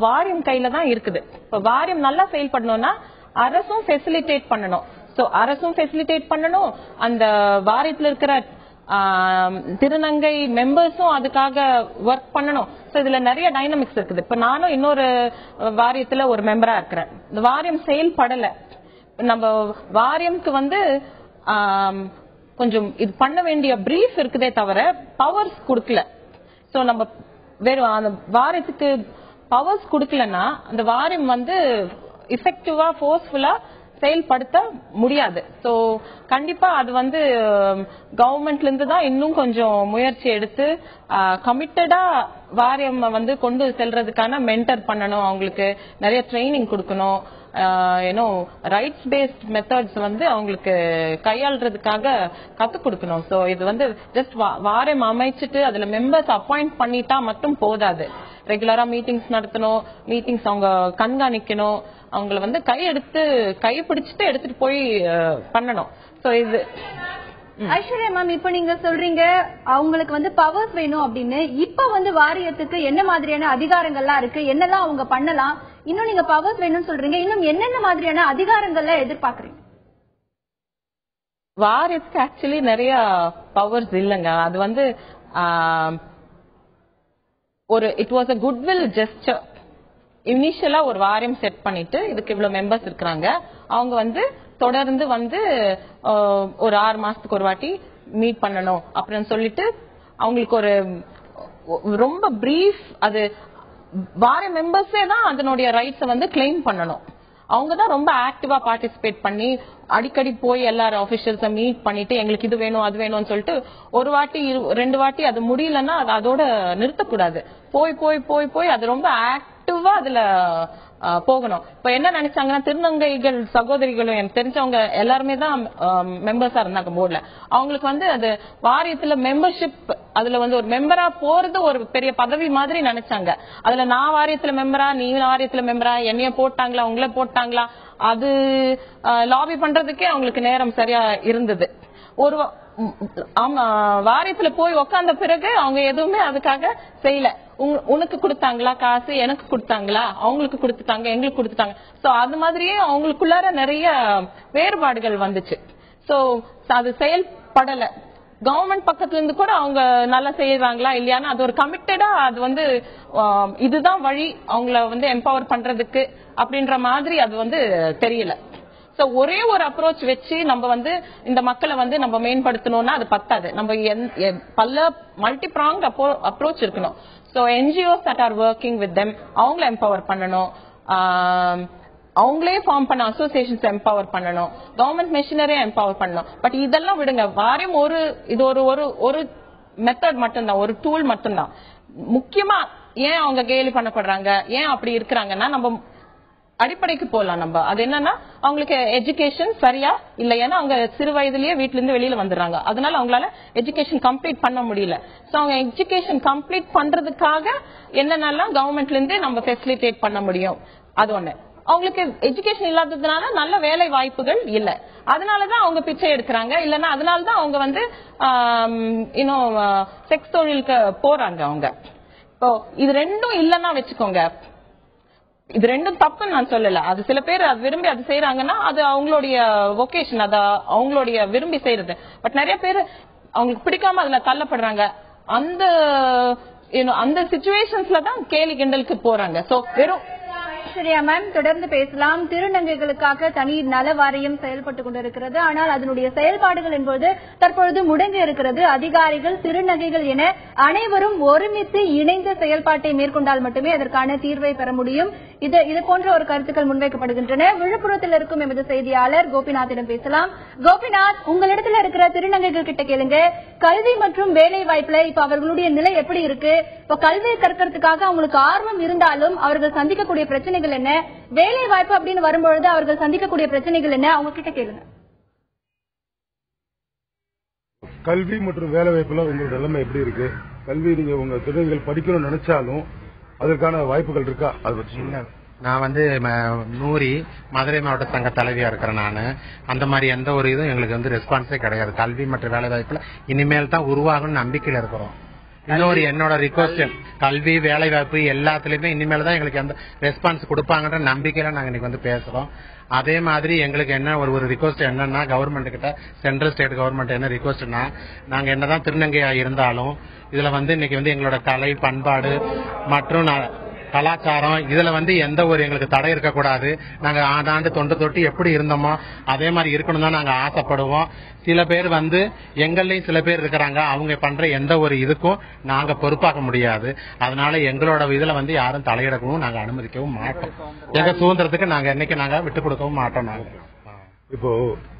வாரியம் கையில தான் இருக்குது. இப்ப வாரியம் நல்லா செயல்படணும்னா அரசும் ஃபெசிலிட்டேட் பண்ணணும். சோ அரசும் ஃபெசிலிட்டேட் பண்ணணும், அந்த வாரியத்துல இருக்கிற திருநங்கை மெம்பர்ஸும் அதுக்காக ஒர்க் பண்ணணும். சோ இதுல நிறைய டைனமிக்ஸ் இருக்குது. இப்ப நானும் இன்னொரு வாரியத்துல ஒரு மெம்பரா இருக்கிறேன். இந்த வாரியம் செயல்படல. நம்ம வாரியம்க்கு கொஞ்சம் இது பண்ண வேண்டிய பிரீஃப் இருக்குதே தவிர பவர்ஸ் கொடுக்கல. சோ நம்ம வெறும் அந்த வாரியத்துக்கு பவர்ஸ் கொடுக்கலன்னா அந்த வாரியம் எஃபெக்டிவா ஃபோர்ஸ்ஃபுல்லா செயல்படுத்த முடியாது. சோ கண்டிப்பா அது கவர்மெண்ட்ல இருந்து தான் இன்னும் கொஞ்சம் முயற்சி எடுத்து கமிட்டடா வாரியம் கொண்டு செல்றதுக்கான மென்டர் பண்ணணும், அவங்களுக்கு நிறைய ட்ரைனிங் கொடுக்கணும். ரைட்ஸ் பேஸ்ட் மெத்தட்ஸ் அவங்களுக்கு கையாளுறதுக்காக கத்து கொடுக்கணும். சோ இது ஜஸ்ட் வாரியம் அமைச்சிட்டு அதுல மெம்பர்ஸ் அப்பாயிண்ட் பண்ணிட்டா மட்டும் போதாது. ரெகுலரா மீட்டிங்ஸ் நடத்தணும், மீட்டிங்ஸ் அவங்க கண்காணிக்கணும், அவங்கள கை பிடிச்சிட்டு எடுத்துட்டு போய் பண்ணணும். சோ இது ஐஸ்வர்யா மேம், இப்ப நீங்க சொல்றீங்க அவங்களுக்கு பவர்ஸ் வேணும் அப்படின்னு. இப்ப வாரியத்துக்கு என்ன மாதிரியான அதிகாரங்கள்லாம் இருக்கு, என்னெல்லாம் அவங்க பண்ணலாம், இன்னும் நீங்க பவர்ஸ் வேணும்னு சொல்றீங்க, இன்னும் என்னென்ன மாதிரியான அதிகாரங்கள்ல எதிர்பார்க்கறீங்க? வாரியத்துக்கு ஆக்சுவலி நிறைய பவர்ஸ் இல்லைங்க. அது வந்து ஒரு it was a goodwill gesture. இனிஷியலா ஒரு வாரியம் செட் பண்ணிட்டு இதுக்கு இவ்வளவு மெம்பர்ஸ் இருக்கிறாங்க, அவங்க வந்து தொடர்ந்து வந்து ஒரு 6 மாசத்துக்கு ஒரு வாட்டி மீட் பண்ணணும் அப்படின்னு சொல்லிட்டு அவங்களுக்கு ஒரு ரொம்ப பிரீஃப், அது வார மெம்பர்ஸே தான் அதனுடைய ரைட்ஸை வந்து கிளைம் பண்ணணும். அவங்க தான் ரொம்ப ஆக்டிவா பார்ட்டிசிபேட் பண்ணி அடிக்கடி போய் எல்லாரும் ஆபீஷியல்ஸை மீட் பண்ணிட்டு எங்களுக்கு இது வேணும் அது வேணும்னு சொல்லிட்டு ஒரு வாட்டி 2 வாட்டி அது முடியலன்னா அதோட நிறுத்தக்கூடாது. போய் போய் போய் போய் அது ரொம்ப ஆக்டிவா அதுல போகணும். இப்ப என்ன நினைச்சாங்கன்னா, திருநங்கைகள் சகோதரிகளும் எனக்கு தெரிஞ்சவங்க எல்லாருமே தான் மெம்பர்ஸா இருந்தாங்க போர்ட்ல. அவங்களுக்கு வந்து அது வாரியத்துல மெம்பர்ஷிப், அதுல வந்து ஒரு மெம்பரா போறது ஒரு பெரிய பதவி மாதிரி நினைச்சாங்க. அதுல நான் வாரியத்துல மெம்பரா, நீ வாரியத்துல மெம்பரா, என்னைய போட்டாங்களா உங்கள போட்டாங்களா, அது லாபி பண்றதுக்கே அவங்களுக்கு நேரம் சரியா இருந்தது. ஒரு வாரியத்துல போய் உக்காந்த பிறகு அவங்க எதுவுமே அதுக்காக செய்யல. உனக்கு கொடுத்தாங்களா காசு, எனக்கு கொடுத்தாங்களா, அவங்களுக்கு கொடுத்துட்டாங்க, எங்களுக்கு கொடுத்துட்டாங்க. சோ அது மாதிரியே அவங்களுக்குள்ளார நிறைய வேறுபாடுகள் வந்துச்சு. சோ அது செயல்படல. கவர்மெண்ட் பக்கத்துல இருந்து கூட அவங்க நல்லா செய்யறாங்களா இல்லையானா அது ஒரு கமிட்டடா அது வந்து இதுதான் வழி அவங்கள வந்து எம்பவர் பண்றதுக்கு அப்படின்ற மாதிரி அது வந்து தெரியல. சோ ஒரே ஒரு அப்ரோச் வச்சு நம்ம வந்து இந்த மக்களை வந்து நம்ம மேம்படுத்தணும்னா அது பத்தாது. நம்ம பல மல்டி ப்ராங்ட் அப்ரோச் இருக்கணும். So NGOs that are working with them அவங்கள எம்பவர் பண்ணணும், அவங்களே ஃபார்ம் பண்ண அசோசியேஷன்ஸ் எம்பவர் பண்ணணும், கவர்மெண்ட் மெஷினரியை எம்பவர் பண்ணணும். பட் இதெல்லாம் விடுங்க, வாரியம் இது ஒரு மெத்தட் மட்டும்தான், ஒரு டூல் மட்டும்தான். முக்கியமா ஏன் அவங்க கேலி பண்ணப்படுறாங்க, ஏன் அப்படி இருக்கிறாங்கன்னா நம்ம அடிப்படைக்கு போலாம். நம்ம அது என்னன்னா அவங்களுக்கு எஜுகேஷன் சரியா இல்ல, ஏன்னா அவங்க சிறு வயதிலேயே வீட்டுல இருந்து வெளியில வந்துடுறாங்க, அதனால அவங்களால எஜுகேஷன் கம்ப்ளீட் பண்ண முடியல. சோ அவங்க எஜுகேஷன் கம்ப்ளீட் பண்றதுக்காக என்னென்னலாம் கவர்மெண்ட்ல இருந்து நம்ம ஃபெசிலிட்டேட் பண்ண முடியும் அது ஒண்ணு. அவங்களுக்கு எஜுகேஷன் இல்லாததுனால நல்ல வேலை வாய்ப்புகள் இல்ல, அதனாலதான் அவங்க பிச்சை எடுக்கிறாங்க. இல்லன்னா அதனாலதான் அவங்க வந்து இன்னும் செக்ஸ் தொழிலுக்கு போறாங்க. அவங்க இப்போ இது ரெண்டும் இல்லன்னா வச்சுக்கோங்க, இது ரெண்டும் தப்புன்னு நான் சொல்லல. அது சில பேர் அது விரும்பி அது செய்யறாங்கன்னா அது அவங்களுடைய வொகேஷன், அத அவங்களுடைய விரும்பி செய்யறது. பட் நிறைய பேர் அவங்களுக்கு பிடிக்காம அதுல தள்ளப்படுறாங்க. அந்த சிச்சுவேஷன்ஸ்ல தான் கேலி கிண்டலுக்கு போறாங்க. சோ வெறும் ஐஸ்வர்யா மேம், தொடர்ந்து பேசலாம். திருநங்கைகளுக்காக தனி நல வாரியம் செயல்பட்டு கொண்டிருக்கிறது. ஆனால் அதனுடைய செயல்பாடுகள் என்பது தற்பொழுது முடங்கி இருக்கிறது. அதிகாரிகள், திருநங்கைகள் என அனைவரும் ஒருமித்து இணைந்த செயல்பாட்டை மேற்கொண்டால் மட்டுமே அதற்கான தீர்வை பெற முடியும். இது போன்ற ஒரு கருத்துக்கள் முன்வைக்கப்படுகின்றன. விழுப்புரத்தில் இருக்கும் எமது செய்தியாளர் கோபிநாத்திடம் பேசலாம். கோபிநாத், உங்களிடத்துல இருக்கிற திருநங்கைகள் கிட்ட கேளுங்க, கல்வி மற்றும் வேலை வாய்ப்புல இப்ப அவர்களுடைய நிலை எப்படி இருக்கு? இப்ப கல்வியை கற்கிறதுக்காக அவங்களுக்கு ஆர்வம் இருந்தாலும் அவர்கள் சந்திக்கக்கூடிய பிரச்சனைகள் என்ன, வேலை வாய்ப்பு அப்படின்னு வரும்பொழுது அவர்கள் சந்திக்கக்கூடிய பிரச்சனைகள் என்ன, அவங்க கிட்ட கேளுங்க. கல்வி மற்றும் வேலை வாய்ப்புல உங்களோட நிலைமை எப்படி இருக்கு? கல்வி நீங்க உங்க திருநங்கைகள் படிக்கணும்னு நினைச்சாலும் அதற்கான வாய்ப்புகள் இருக்கா? அதை பற்றி நான் வந்து நூரி மதுரை மாவட்ட சங்க தலைவியா இருக்கிறேன். நான் அந்த மாதிரி எந்த ஒரு இதுவும் எங்களுக்கு வந்து ரெஸ்பான்ஸே கிடையாது. கல்வி மற்றும் வேலை வாய்ப்புல இனிமேல் தான் உருவாகும் நம்பிக்கையில இருக்கிறோம். இன்னொரு என்னோட ரிக்வஸ்ட், கல்வி வேலை வாய்ப்பு எல்லாத்துலயுமே இனிமேல் தான் எங்களுக்கு எந்த ரெஸ்பான்ஸ் கொடுப்பாங்கன்ற நம்பிக்கையில நாங்க இன்னைக்கு வந்து பேசுறோம். அதே மாதிரி எங்களுக்கு என்ன ஒரு ரிக்வஸ்ட் என்னன்னா, கவர்மெண்ட் கிட்ட சென்ட்ரல் ஸ்டேட் கவர்மெண்ட் என்ன ரிக்வஸ்ட்னா, நாங்க என்னதான் திருநங்கையா இருந்தாலும் இதுல வந்து இன்னைக்கு வந்து எங்களோட கலை பண்பாடு மற்றும் கலாச்சாரம் இதுல வந்து எந்த ஒரு எங்களுக்கு தடை இருக்கக்கூடாது. நாங்க ஆண்டாண்டு தொண்டு தொட்டு எப்படி இருந்தோமோ அதே மாதிரி இருக்கணும் தான் நாங்க ஆசைப்படுவோம். சில பேர் வந்து எங்களையும் சில பேர் இருக்கிறாங்க, அவங்க பண்ற எந்த ஒரு இதுக்கும் நாங்க பொறுப்பாக்க முடியாது. அதனால எங்களோட இதுல வந்து யாரும் தலையிடவும் நாங்க அனுமதிக்கவும் மாட்டோம். எங்க சுதந்திரத்துக்கு நாங்க என்னைக்கு நாங்க விட்டு கொடுக்கவும் மாட்டோம். நாங்க இப்போ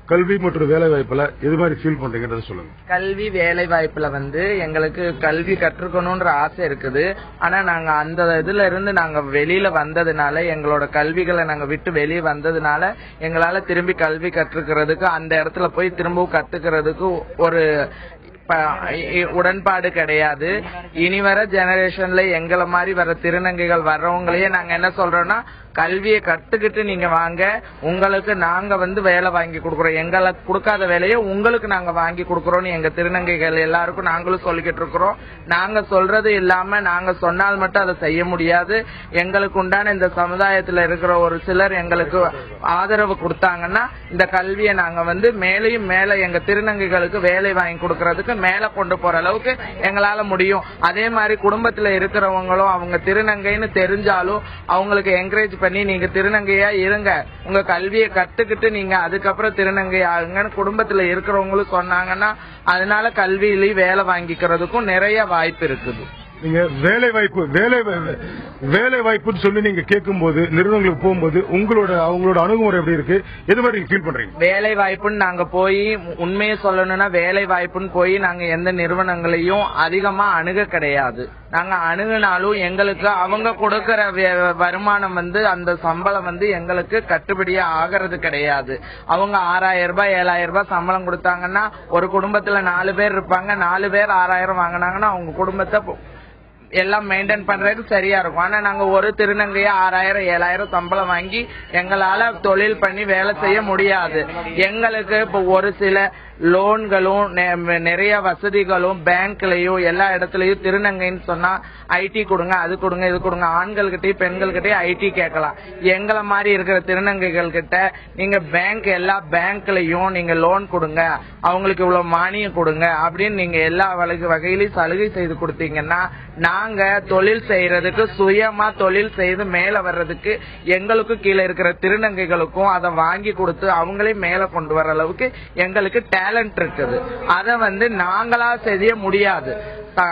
கல்வி மற்றும் வேலை வாய்ப்புல எது மாதிரி ஃபீல் பண்றீங்கன்றத சொல்லுங்க. கல்வி வேலை வாய்ப்புல வந்து எங்களுக்கு கல்வி கற்றுக்கணும்ன்ற ஆசை இருக்குது. ஆனா நாங்க அந்த இதுல இருந்து நாங்க வெளியில வந்ததுனால, எங்களோட கல்விகளை நாங்க விட்டு வெளியே வந்ததுனால எங்களால திரும்பி கல்வி கற்றுக்கிறதுக்கு, அந்த இடத்துல போய் திரும்பவும் கத்துக்கிறதுக்கு ஒரு உடன்பாடு கிடையாது. இனி வர ஜெனரேஷன்ல எங்களை மாதிரி வர திருநங்கைகள் வர்றவங்களையே நாங்க என்ன சொல்றோம்னா, கல்வியை கத்துக்கிட்டு நீங்க வாங்க, உங்களுக்கு நாங்க வேலை வாங்கி கொடுக்கறோம், எங்களுக்கு கொடுக்காத வேலையை உங்களுக்கு நாங்க வாங்கி கொடுக்கறோம்னு எங்க திருநங்கைகள் எல்லாருக்கும் நாங்களும் சொல்லிக்கிட்டு இருக்கிறோம். நாங்க சொல்றது இல்லாம நாங்க சொன்னால் மட்டும் அதை செய்ய முடியாது. எங்களுக்கு உண்டான இந்த சமுதாயத்துல இருக்கிற ஒரு சிலர் எங்களுக்கு ஆதரவு கொடுத்தாங்கன்னா இந்த கல்வியை நாங்க மேலையும் மேல எங்க திருநங்கைகளுக்கு வேலை வாங்கி கொடுக்கறதுக்கு மேல கொண்டு போற அளவுக்கு எங்களால முடியும். அதே மாதிரி குடும்பத்துல இருக்கிறவங்களும் அவங்க திருநங்கைன்னு தெரிஞ்சாலும் அவங்களுக்கு என்கரேஜ் பண்ணி நீங்க திருநங்கையா இருங்க, உங்க கல்வியை கத்துக்கிட்டு நீங்க அதுக்கப்புறம் திருநங்கை ஆகுங்கன்னு குடும்பத்துல இருக்கிறவங்களும் சொன்னாங்கன்னா அதனால கல்வியிலேயே வேலை வாங்கிக்கிறதுக்கும் நிறைய வாய்ப்பு இருக்குது. நீங்க வேலை வாய்ப்புன்னு சொல்லி நீங்க கேட்கும் போது நிறுவனங்களுக்கு போகும்போது அவங்களோட அணுகுமுறை எப்படி இருக்கு, எது மாதிரி ஃபீல் பண்றீங்க? வேலை வாய்ப்புன்னு நாங்க போய் உண்மையை சொல்லணும்னா வேலை வாய்ப்புன்னு போய் நாங்க எந்த நிறுவனங்களையும் அதிகமா அணுக கிடையாது. நாங்க அணுகுனாலும் எங்களுக்கு அவங்க கொடுக்கற வருமானம் அந்த சம்பளம் எங்களுக்கு கட்டுப்படியா ஆகிறது கிடையாது. அவங்க 6000 ரூபாய் 7000 ரூபாய் சம்பளம் கொடுத்தாங்கன்னா ஒரு குடும்பத்துல 4 பேர் இருப்பாங்க, 4 பேர் 6000 வாங்கினாங்கன்னா அவங்க குடும்பத்தை எல்லாம் மெயின்டைன் பண்றதுக்கு சரியா இருக்கும். ஆனா நாங்க ஒரு திருநங்கைய 6000 7000 சம்பளம் வாங்கி எங்களால தொழில் பண்ணி வேலை செய்ய முடியாது. எங்களுக்கு இப்ப ஒரு சில லோன்களும் நிறைய வசதிகளும் பேங்க்லயும் எல்லா இடத்துலயும் திருநங்கைன்னு சொன்னா ஐடி கொடுங்க, அது கொடுங்க, இது கொடுங்க, ஆண்கள்கிட்டயும் பெண்கள்கிட்டயும் ஐடி கேட்கலாம். எங்களை மாதிரி இருக்கிற திருநங்கைகள் கிட்ட நீங்க எல்லா பேங்க்லயும் நீங்க லோன் கொடுங்க, அவங்களுக்கு இவ்வளவு மானியம் கொடுங்க அப்படின்னு நீங்க எல்லா வகையிலையும் சலுகை செய்து கொடுத்தீங்கன்னா நாங்க தொழில் செய்யறதுக்கு சுயமா தொழில் செய்து மேல வர்றதுக்கு எங்களுக்கு கீழே இருக்கிற திருநங்கைகளுக்கும் அதை வாங்கி கொடுத்து அவங்களையும் மேல கொண்டு வர அளவுக்கு எங்களுக்கு டேலண்ட் இருக்குது. அதை நாங்களா செய்ய முடியாது.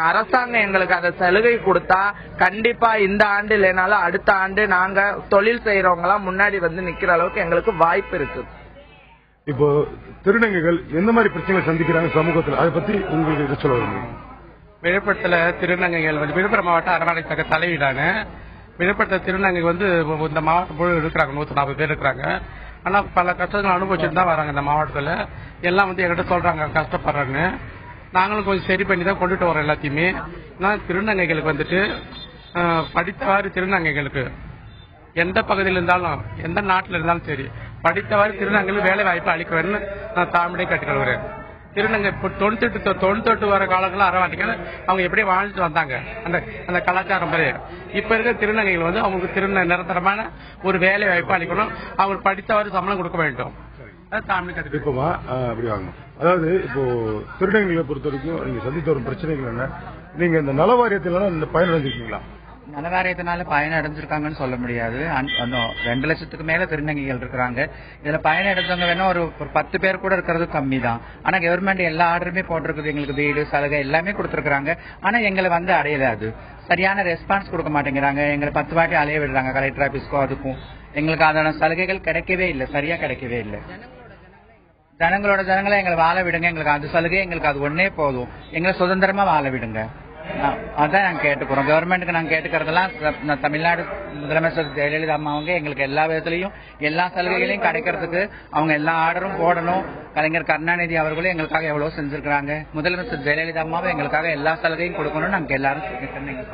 அரசாங்கம் எங்களுக்கு அதை சலுகை கொடுத்தா கண்டிப்பா இந்த ஆண்டு இல்லைனாலும் அடுத்த ஆண்டு நாங்க தொழில் செய்யறவங்க எல்லாம் முன்னாடி நிக்கிற அளவுக்கு எங்களுக்கு வாய்ப்பு இருக்கு. இப்போ திருநங்கைகள் எந்த மாதிரி பிரச்சனை சந்திக்கிறாங்க சமூகத்தில், அதை பத்தி உங்களுக்கு சொல்லுவாங்க? விழுப்புரத்துல திருநங்கைகள் விழுப்புரம் மாவட்ட அறவாடை சங்க தலைவீடான விழுப்புரத்துல திருநங்கை இந்த மாவட்டம் முழு இருக்கிறாங்க, 140 பேர் இருக்கிறாங்க. ஆனா பல கஷ்டங்கள் அனுபவிச்சுட்டு தான் வராங்க. இந்த மாவட்டத்துல எல்லாம் எங்கிட்ட சொல்றாங்க கஷ்டப்படுறாங்க. நாங்களும் கொஞ்சம் சரி பண்ணி தான் கொண்டுட்டு வரோம் எல்லாத்தையுமே. திருநங்கைகளுக்கு படித்தவாறு திருநங்கைகளுக்கு எந்த பகுதியில் இருந்தாலும் எந்த நாட்டில் இருந்தாலும் சரி படித்தவாறு திருநங்கைகளுக்கு வேலை வாய்ப்பு அளிக்கிறேன்னு நான் தாழ்மையை கேட்டுக்கொள்கிறேன். திருநங்கை 98 வர காலங்களும் அறவாட்டிகள் அவங்க எப்படி வாழ்ந்துட்டு வந்தாங்க அந்த கலாச்சாரம் படி. இப்ப இருக்கிற திருநங்கைகள் அவங்களுக்கு நிரந்தரமான ஒரு வேலை வாய்ப்பு அளிக்கணும், அவங்க படித்தவாறு சம்பளம் கொடுக்க வேண்டும். அதாவது இப்போ திருநங்கைகளை பொறுத்த வரைக்கும் நீங்க சந்தித்து வரும் பிரச்சனைகள் என்ன, நீங்க இந்த நல வாரியத்தில் பயனடைஞ்சிருக்கீங்களா? நலவாரியத்தினால பயனடைஞ்சிருக்காங்கன்னு சொல்ல முடியாது. 2 லட்சத்துக்கு மேல திருநங்கைகள் இருக்கிறாங்க. இதுல பயனடைஞ்சவங்க வேணா ஒரு 10 பேர் கூட இருக்கிறது கம்மி தான். ஆனா கவர்மெண்ட் எல்லா ஆர்டருமே போட்டிருக்குது, எங்களுக்கு வீடு சலுகை எல்லாமே கொடுத்துருக்காங்க. ஆனா எங்களை அடையல, அது சரியான ரெஸ்பான்ஸ் கொடுக்க மாட்டேங்கிறாங்க. எங்களை 10 வாட்டி அலைய விடுறாங்க கலெக்டர் ஆபீஸ்க்கும் அதுக்கும். எங்களுக்கு அதோட சலுகைகள் கிடைக்கவே இல்லை, சரியா கிடைக்கவே இல்லை. ஜனங்களை எங்களை வாழ விடுங்க, எங்களுக்கு அது சலுகை எங்களுக்கு அது ஒன்னே போதும், எங்களை சுதந்திரமா வாழ விடுங்க. அதான் நாங்க கேட்டுக்கிறோம். கவர்மெண்ட்டுக்கு நாங்க கேட்டுக்கிறதெல்லாம் தமிழ்நாடு முதலமைச்சர் ஜெயலலிதா அம்மா அவங்க எங்களுக்கு எல்லா விதத்திலையும் எல்லா சலுகைகளையும் கிடைக்கிறதுக்கு அவங்க எல்லா ஆர்டரும் போடணும். கலைஞர் கருணாநிதி அவர்களும் எங்களுக்காக எவ்வளவு செஞ்சிருக்காங்க. முதலமைச்சர் ஜெயலலிதா அம்மாவும் எங்களுக்காக எல்லா சலுகையும் கொடுக்கணும். நாங்க எல்லாரும்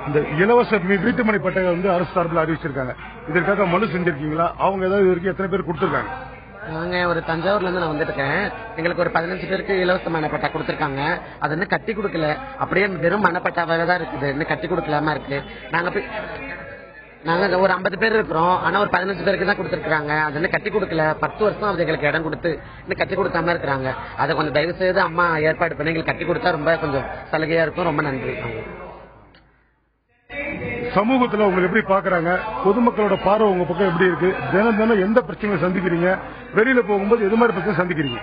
இந்த இலவச வீட்டுமனை பட்டை அரசு சார்பில் அறிவிச்சிருக்காங்க. இதற்காக மனு செஞ்சிருக்கீங்களா? அவங்க ஏதாவது வரைக்கும் எத்தனை பேர் கொடுத்திருக்காங்க? நாங்க ஒரு தஞ்சாவூர்ல இருந்து நான் வந்துருக்கேன். எங்களுக்கு ஒரு 15 பேருக்கு இலவச மனப்பட்டா கொடுத்திருக்காங்க. அது இன்னும் கட்டி கொடுக்கல, அப்படியே வெறும் மனப்பட்டாவாக தான் இருக்குது, இன்னும் கட்டி கொடுக்கலாமா இருக்கு. நாங்க ஒரு 50 பேர் இருக்கிறோம், ஆனா ஒரு 15 பேருக்கு தான் கொடுத்திருக்காங்க. அது இன்னும் கட்டி கொடுக்கல. 10 வருஷம் அது எங்களுக்கு இடம் கொடுத்து இன்னும் கட்டி கொடுக்காம இருக்கிறாங்க. அதை கொஞ்சம் தயவு செய்து அம்மா ஏற்பாடு பண்ணி எங்களுக்கு கட்டி கொடுத்தா ரொம்ப கொஞ்சம் சலுகையா இருக்கும். ரொம்ப நன்றி. சமூகத்துல உங்களை எப்படி பாக்குறாங்க, பொதுமக்களோட பார்வை உங்க பக்கம் எப்படி இருக்கு, தினம் எந்த பிரச்சனை சந்திக்கிறீங்க, வெளியில போகும்போது எது மாதிரி பிரச்சனை சந்திக்கிறீங்க?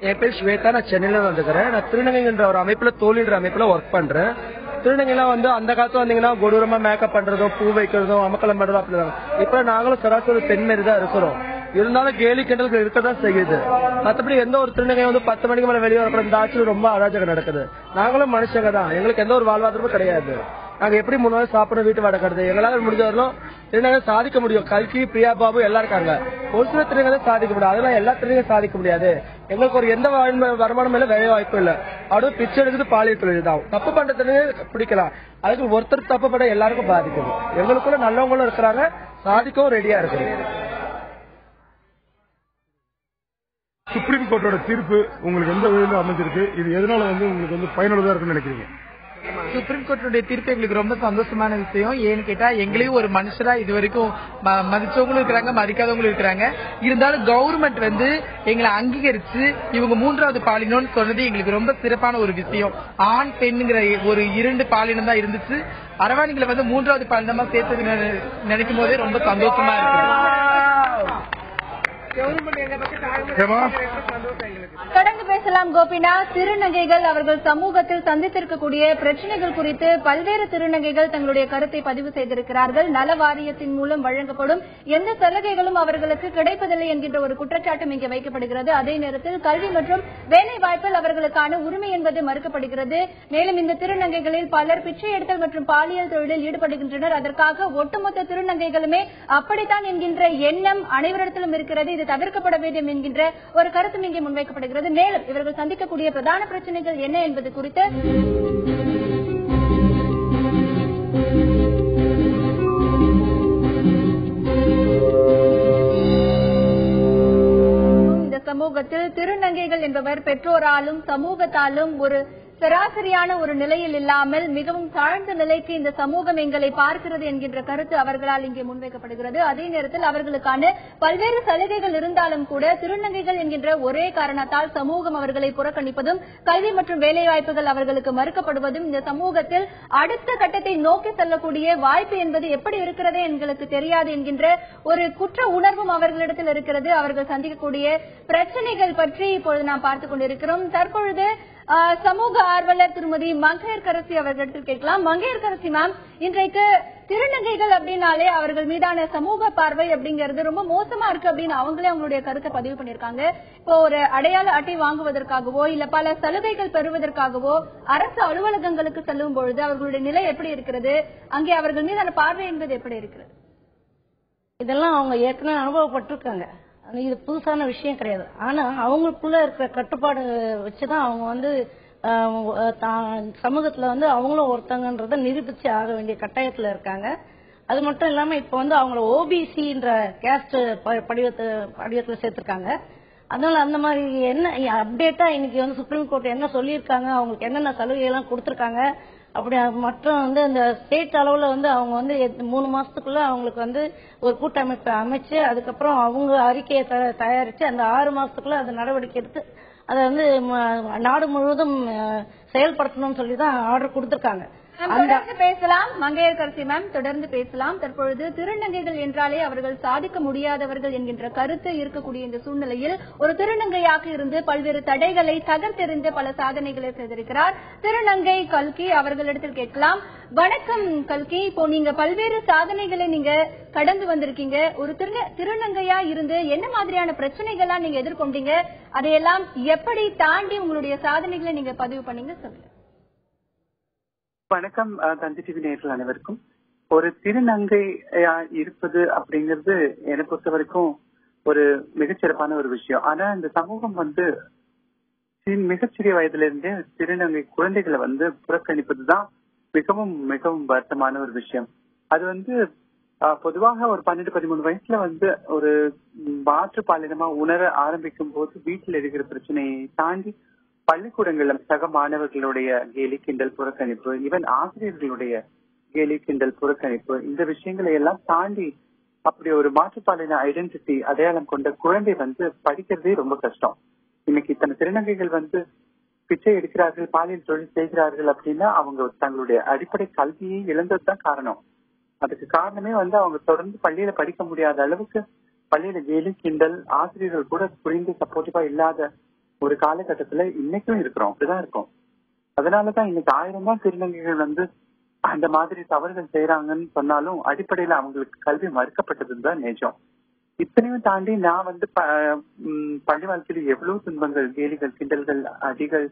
என் பேர் ஸ்வேதா, நான் சென்னையில வந்துக்கிறேன். நான் திருநங்கைன்ற ஒரு அமைப்புல தோழின்ற அமைப்புல ஒர்க் பண்றேன். திருநங்கைலாம் அந்த காலத்துல வந்தீங்கன்னா கொடூரமா மேக்கப் பண்றதும் பூ வைக்கிறதும் அமக்கலம் பண்றதும் அப்படிதான். இப்ப நாங்களும் சராசரி பெண் மாரி தான் இருக்கிறோம். இருந்தாலும் கேலி கிண்டல்கள் இருக்கதான் செய்யுது. மற்றபடி எந்த ஒரு திருநங்கை 10 மணிக்கு மேல வெளியே வரப்பட இந்த ஆட்சியில் ரொம்ப அராஜகம் நடக்குது. நாங்களும் மனுஷங்க தான், எங்களுக்கு எந்த ஒரு வாழ்வாதாரமும் கிடையாது. நாங்க எப்படி முன்னாடி சாப்பிடணும், வீட்டு வடக்கிறது எங்களால முடிஞ்சவர்களும் திருநங்கை சாதிக்க முடியும். கல்கி, பிரியா பாபு எல்லாம் இருக்காங்க. ஒரு சில திருநங்கை சாதிக்க முடியாது, அதெல்லாம் எல்லா திருநங்கையும் சாதிக்க முடியாது. எங்களுக்கு ஒரு எந்த வருமானம் இல்ல, வேலை வாய்ப்பு இல்ல. அவரு பிச்சை எடுக்குது பாலியல் தொழில் தான். தப்பு பண்றதுன்னு பிடிக்கலாம், அதுக்கு ஒருத்தர் தப்பு பண்ண எல்லாருக்கும் பாதிக்குது. எங்களுக்குள்ள நல்லவங்களும் இருக்கிறாங்க, சாதிக்கவும் ரெடியா இருக்குது. சுப்ரீம் கோர்ட்டோட தீர்ப்பு உங்களுக்கு எந்த வகையில அமைஞ்சிருக்கு? இது எதனால உங்களுக்கு பயனுள்ளதா இருக்குன்னு நினைக்கிறீங்க? சுப்ரீம் கோர்ட்டுடைய தீர்ப்பு எங்களுக்கு ரொம்ப சந்தோஷமான விஷயம். ஏன்னு கேட்டா எங்களையும் ஒரு மனுஷரா இது வரைக்கும் மதிச்சவங்களும் இருக்கிறாங்க, மதிக்காதவங்களும் இருக்கிறாங்க. இருந்தாலும் கவர்மெண்ட் எங்களை அங்கீகரிச்சு இவங்க 3வது பாலினம்னு சொன்னது எங்களுக்கு ரொம்ப சிறப்பான ஒரு விஷயம். ஆண் பெண்ணுங்கிற ஒரு 2 பாலினம் தான் இருந்துச்சு. அரவாணிகளை 3வது பாலினமா சேர்த்தது நினைக்கும் போதே ரொம்ப சந்தோஷமா இருக்கு. தொடர்ந்து பேசலாம் கோபிநாத். திருநங்கைகள் அவர்கள் சமூகத்தில் சந்தித்திருக்கக்கூடிய பிரச்சனைகள் குறித்து பல்வேறு திருநங்கைகள் தங்களுடைய கருத்தை பதிவு செய்திருக்கிறார்கள். நல வாரியத்தின் மூலம் வழங்கப்படும் எந்த சலுகைகளும் அவர்களுக்கு கிடைப்பதில்லை என்கின்ற ஒரு குற்றச்சாட்டும் இங்கே வைக்கப்படுகிறது. அதே நேரத்தில் கல்வி மற்றும் வேலை வாய்ப்பில் அவர்களுக்கான உரிமை என்பது மறுக்கப்படுகிறது. மேலும் இந்த திருநங்கைகளில் பலர் பிச்சை எடுத்தல் மற்றும் பாலியல் தொழிலில் ஈடுபடுகின்றனர். அதற்காக ஒட்டுமொத்த திருநங்கைகளுமே அப்படித்தான் என்கின்ற எண்ணம் அனைவரிடத்திலும் இருக்கிறது. இது தவிர்க்கப்பட வேண்டும் என்கின்ற ஒரு கருத்தும் இங்கே முன்வைக்கப்படுகிறது. மேலும் இவர்கள் சந்திக்கக்கூடிய பிரதான பிரச்சனைகள் என்ன என்பது குறித்து இந்த சமூகத்தில் திருநங்கைகள் என்பவர் பெற்றோராலும் சமூகத்தாலும் ஒரு சராசரியான ஒரு நிலையில் இல்லாமல் மிகவும் தாழ்ந்த நிலைக்கு இந்த சமூகம் எங்களை பார்க்கிறது என்கின்ற கருத்து அவர்களால் இங்கே முன்வைக்கப்படுகிறது. அதே நேரத்தில் அவர்களுக்கான பல்வேறு சலுகைகள் இருந்தாலும் கூட திருநங்கைகள் என்கின்ற ஒரே காரணத்தால் சமூகம் அவர்களை புறக்கணிப்பதும் கல்வி மற்றும் வேலைவாய்ப்புகள் அவர்களுக்கு மறுக்கப்படுவதும் இந்த சமூகத்தில் அடுத்த கட்டத்தை நோக்கி செல்லக்கூடிய வாய்ப்பு என்பது எப்படி இருக்கிறது எங்களுக்கு தெரியாது என்கின்ற ஒரு குற்ற உணர்வும் அவர்களிடத்தில் இருக்கிறது. அவர்கள் சந்திக்கக்கூடிய பிரச்சனைகள் பற்றி இப்பொழுது நாம் பார்த்துக் கொண்டிருக்கிறோம். தற்பொழுது சமூக ஆர்வலர் திருமதி மங்கையர்கரசி அவர்களிடத்தில் கேட்கலாம். மங்கையர்கரசி மேம், இன்றைக்கு திருநங்கைகள் அப்படின்னாலே அவர்கள் மீதான சமூக பார்வை அப்படிங்கிறது ரொம்ப மோசமா இருக்கு அப்படின்னு அவங்களே அவங்களுடைய கருத்தை பதிவு பண்ணிருக்காங்க. இப்போ ஒரு அடையாள அட்டை வாங்குவதற்காகவோ இல்ல பல சலுகைகள் பெறுவதற்காகவோ அரசு அலுவலகங்களுக்கு செல்லும் பொழுது அவர்களுடைய நிலை எப்படி இருக்கிறது, அங்கே அவர்கள் மீதான பார்வை என்பது எப்படி இருக்கிறது? இதெல்லாம் அவங்க ஏற்கனவே அனுபவப்பட்டிருக்காங்க. இது புதுசான விஷயம் கிடையாது. ஆனா அவங்களுக்குள்ள இருக்கிற கட்டுப்பாடு வச்சுதான் அவங்க சமூகத்துல அவங்களும் ஒருத்தங்கன்றத நிரூபிச்சு ஆக வேண்டிய கட்டாயத்துல இருக்காங்க. அது மட்டும் இல்லாம இப்ப அவங்கள ஓபிசின்ற கேஸ்ட் படிவத்துல சேர்த்திருக்காங்க. அதனால அந்த மாதிரி என்ன அப்டேட்டா இன்னைக்கு சுப்ரீம் கோர்ட் என்ன சொல்லியிருக்காங்க, அவங்களுக்கு என்னென்ன சலுகை எல்லாம் கொடுத்திருக்காங்க அப்படி மற்றும் அந்த ஸ்டேட் அளவுல அவங்க 3 மாசத்துக்குள்ள அவங்களுக்கு ஒரு கூட்டமைப்பு அமைச்சு அதுக்கப்புறம் அவங்க அறிக்கையை தயாரிச்சு அந்த 6 மாசத்துக்குள்ள அந்த நடவடிக்கை எடுத்து அதை நாடு முழுவதும் செயல்படுத்தணும்னு சொல்லிதான் ஆர்டர் கொடுத்திருக்காங்க. தொடர்ந்து பேசலாம் மங்கையர்கரசி மேம், தொடர்ந்து பேசலாம். தற்பொழுது திருநங்கைகள் என்றாலே அவர்கள் சாதிக்க முடியாதவர்கள் என்கின்ற கருத்து இருக்கக்கூடிய இந்த சூழ்நிலையில் ஒரு திருநங்கையாக இருந்து பல்வேறு தடைகளை தகர்த்தெறிந்து பல சாதனைகளை செய்திருக்கிறார் திருநங்கை கல்கி. அவர்களிடத்தில் கேட்கலாம். வணக்கம் கல்கி, இப்போ நீங்க பல்வேறு சாதனைகளை நீங்க கடந்து வந்திருக்கீங்க. ஒரு திருநங்கையா இருந்து என்ன மாதிரியான பிரச்சனைகளா நீங்க எதிர்கொண்டீங்க, அதையெல்லாம் எப்படி தாண்டி உங்களுடைய சாதனைகளை நீங்க பதிவு பண்ணீங்க சொல்லுங்க. வணக்கம் தந்தி டிவி நேயர்கள் அனைவருக்கும். ஒரு திருநங்கையா இருப்பது அப்படிங்கிறது என்னை பொறுத்த வரைக்கும் ஒரு மிகச்சிறப்பான ஒரு விஷயம். ஆனா இந்த சமூகம் மிகச்சிறிய வயதிலிருந்தே திருநங்கை குழந்தைகளை புறக்கணிப்பதுதான் மிகவும் மிகவும் வருத்தமான ஒரு விஷயம். அது பொதுவாக ஒரு 12-13 வயசுல ஒரு மாற்றுப்பாலினமா உணர ஆரம்பிக்கும் போது வீட்டில் இருக்கிற பிரச்சனையை தாண்டி பள்ளிக்கூடங்கள்ல சக மாணவர்களுடைய கேலி கிண்டல் புறக்கணிப்பு, ஈவன் ஆசிரியர்களுடைய கேலி கிண்டல் புறக்கணிப்பு, இந்த விஷயங்களை எல்லாம் தாண்டி அப்படி ஒரு மாற்றுப்பாலின ஐடென்டிட்டி அடையாளம் கொண்ட குழந்தை படிக்கிறதே ரொம்ப கஷ்டம். இன்னைக்கு இத்தனை திருநங்கைகள் பிச்சை எடுக்கிறார்கள், பாலியல் தொழில் செய்கிறார்கள் அப்படின்னா அவங்க தங்களுடைய அடிப்படை கல்வியை இழந்ததுதான் காரணம். அதுக்கு காரணமே அவங்க தொடர்ந்து பள்ளியில படிக்க முடியாத அளவுக்கு பள்ளியில கேலி கிண்டல், ஆசிரியர்கள் கூட புரிந்து சப்போர்ட்டிவா இல்லாத ஒரு காலகட்டத்துல இன்னைக்கும் இருக்கிறோம், அப்படிதான் இருக்கும். அதனாலதான் இன்னைக்கு 1000 தான் திருநங்கைகள் அந்த மாதிரி தவறுகள் செய்யறாங்கன்னு சொன்னாலும் அடிப்படையில அவங்களுக்கு கல்வி மறுக்கப்பட்டதுன்னு தான் நிஜம். இத்தனையும் தாண்டி நான் பள்ளி வாழ்க்கையில எவ்வளவு துன்பங்கள், கேலிகள், கிண்டல்கள், அடிகள்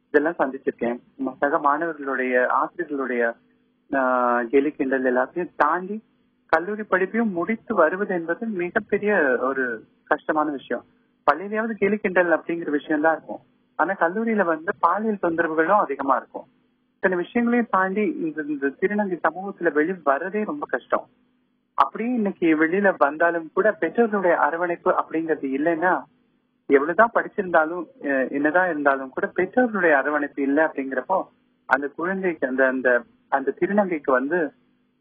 இதெல்லாம் சந்திச்சிருக்கேன். சக மாணவர்களுடைய ஆசிரியர்களுடைய கேலி கிண்டல் எல்லாத்தையும் தாண்டி கல்லூரி படிப்பையும் முடித்து வருவது என்பது மிகப்பெரிய ஒரு கஷ்டமான விஷயம். பள்ளியிலேயாவது கேலி கிண்டல் அப்படிங்கிற விஷயம் தான் இருக்கும். ஆனா கல்லூரியில வந்து பாலியல் தொந்தரவுகளும் அதிகமா இருக்கும். இத்தனை விஷயங்களையும் தாண்டி இந்த திருநங்கை சமூகத்துல வெளியே வர்றதே ரொம்ப கஷ்டம். அப்படியே இன்னைக்கு வெளியில வந்தாலும் கூட பெற்றோர்களுடைய அரவணைப்பு அப்படிங்கிறது இல்லைன்னா, எவ்வளவுதான் படிச்சிருந்தாலும் என்னதான் இருந்தாலும் கூட பெற்றோர்களுடைய அரவணைப்பு இல்லை அப்படிங்கிறப்போ அந்த குழந்தைக்கு அந்த திருநங்கைக்கு வந்து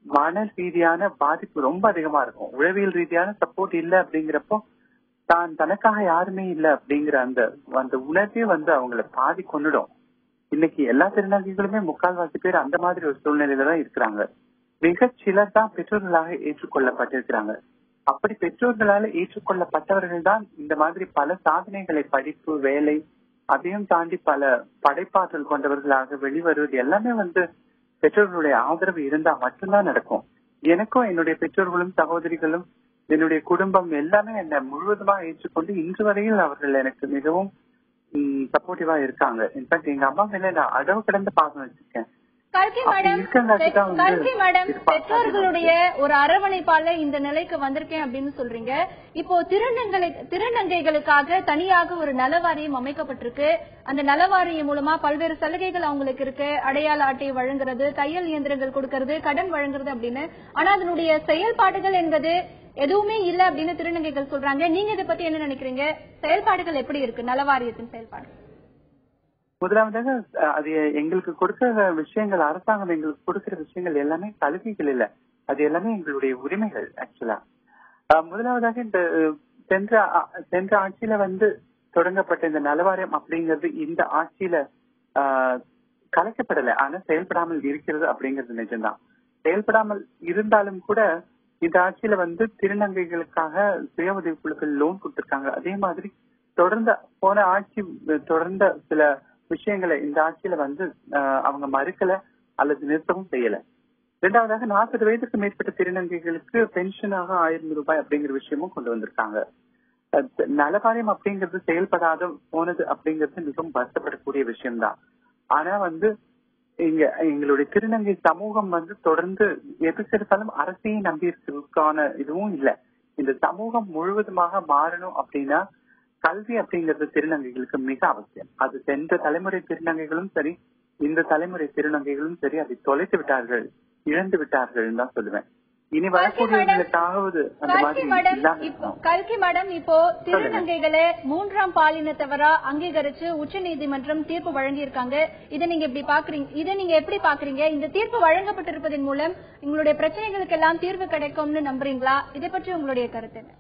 மன ரீதியான பாதிப்பு ரொம்ப அதிகமா இருக்கும். உளவியல் ரீதியான சப்போர்ட் இல்லை அப்படிங்கிறப்போ தனக்காக யாருமே இல்லை அப்படிங்கிற அந்த உணர்வே வந்து அவங்களை பாதி கொண்டுடும். இன்னைக்கு எல்லா திருநங்கைகளுமே முக்கால்வாசி பேர் அந்த மாதிரி ஒரு சூழ்நிலையில தான் இருக்கிறாங்க. மிக சிலர் தான் பெற்றோர்களாக ஏற்றுக்கொள்ளப்பட்டிருக்கிறாங்க. அப்படி பெற்றோர்களால ஏற்றுக்கொள்ளப்பட்டவர்கள் தான் இந்த மாதிரி பல சாதனைகளை, படிப்பு, வேலை, அதையும் தாண்டி பல படைப்பாற்றல் கொண்டவர்களாக வெளிவருவது எல்லாமே வந்து பெற்றோர்களுடைய ஆதரவு இருந்தா மட்டும்தான் நடக்கும். எனக்கும் என்னுடைய பெற்றோர்களும் சகோதரிகளும் என்னுடைய குடும்பம் எல்லாமே என்னை முழுவதுமா ஏற்றுக்கொண்டு இன்று வரையில் அவர்கள் எனக்கு மிகவும் சப்போர்ட்டிவா இருக்காங்க. இன்ஃபேக்ட் எங்க அம்மா மேல நான் அளவு கடந்து பாசம் வச்சிருக்கேன். கல்கி மேடம், பெற்றோர்களுடைய ஒரு அரவணைப்பால இந்த நிலைக்கு வந்திருக்கேன் அப்படின்னு சொல்றீங்க. இப்போ திருநங்கைகளுக்காக தனியாக ஒரு நலவாரியம் அமைக்கப்பட்டிருக்கு. அந்த நலவாரியம் மூலமா பல்வேறு சலுகைகள் அவங்களுக்கு இருக்கு. அடையாள அட்டை வழங்குறது, தையல் இயந்திரங்கள் கொடுக்கறது, கடன் வழங்குறது அப்படின்னு. ஆனா அதனுடைய செயல்பாடுகள் என்பது எதுவுமே இல்ல அப்படின்னு திருநங்கைகள் சொல்றாங்க. நீங்க இதை பத்தி என்ன நினைக்கிறீங்க? செயல்பாடுகள் எப்படி இருக்கு நலவாரியத்தின் செயல்பாடு? முதலாவதாக அது எங்களுக்கு கொடுக்கிற விஷயங்கள், அரசாங்கம் எங்களுக்கு கொடுக்கிற விஷயங்கள் எல்லாமே சலுகைகள் இல்ல, அது எல்லாமே எங்களுடைய உரிமைகள். ஆக்சுவலா முதலாவதாக இந்த சென்ற ஆட்சியில வந்து தொடங்கப்பட்ட இந்த நலவாரியம் அப்படிங்கிறது இந்த ஆட்சியில கலைக்கப்படல, ஆனா செயல்படாமல் இருக்கிறது அப்படிங்கிறது நிஜம்தான். செயல்படாமல் இருந்தாலும் கூட இந்த ஆட்சியில வந்து திருநங்கைகளுக்காக சுய உதவி குழுக்கள் லோன் கொடுத்திருக்காங்க. அதே மாதிரி போன ஆட்சி தொடர்ந்த சில விஷயங்களை இந்த ஆட்சியில வந்து அவங்க மறுக்கல அல்லது நிறுத்தவும் செய்யல. இரண்டாவதாக 40 வயதுக்கு மேற்பட்ட திருநங்கைகளுக்கு பென்ஷனாக 1000 ரூபாய் அப்படிங்கிற விஷயமும் கொண்டு வந்திருக்காங்க. நலவாரியம் அப்படிங்கிறது செயல்படாத போனது அப்படிங்கிறது மிகவும் வருத்தப்படக்கூடிய விஷயம்தான். ஆனா வந்து எங்களுடைய திருநங்கை சமூகம் வந்து தொடர்ந்து எதுக்கு எடுத்தாலும் அரசையே நம்பி இருக்கிறதுக்கான இதுவும் இல்லை. இந்த சமூகம் முழுவதுமாக மாறணும் அப்படின்னா கல்வி அப்படிங்கிறது திருநங்கைகளுக்கு மிக அவசியம். அது சென்ற தலைமுறை திருநங்கைகளும் சரி, இந்த தலைமுறை திருநங்கைகளும் சரி, அதை தொலைத்து விட்டார்கள், இழந்து விட்டார்கள் தான் சொல்லுவேன். இனி வரக்கூடியவர்களுக்காவது அந்த மாதிரி இல்லாம. கல்கி மேடம், இப்போ திருநங்கைகளை 3ஆம் பாலினத்தவரா அங்கீகரிச்சு உச்ச நீதிமன்றம் தீர்ப்பு வழங்கியிருக்காங்க. இதை நீங்க எப்படி பாக்குறீங்க? இந்த தீர்ப்பு வழங்கப்பட்டிருப்பதன் மூலம் உங்களுடைய பிரச்சனைகளுக்கு எல்லாம் தீர்வு கிடைக்கும்னு நம்புறீங்களா? இதை பற்றி உங்களுடைய கருத்து என்ன?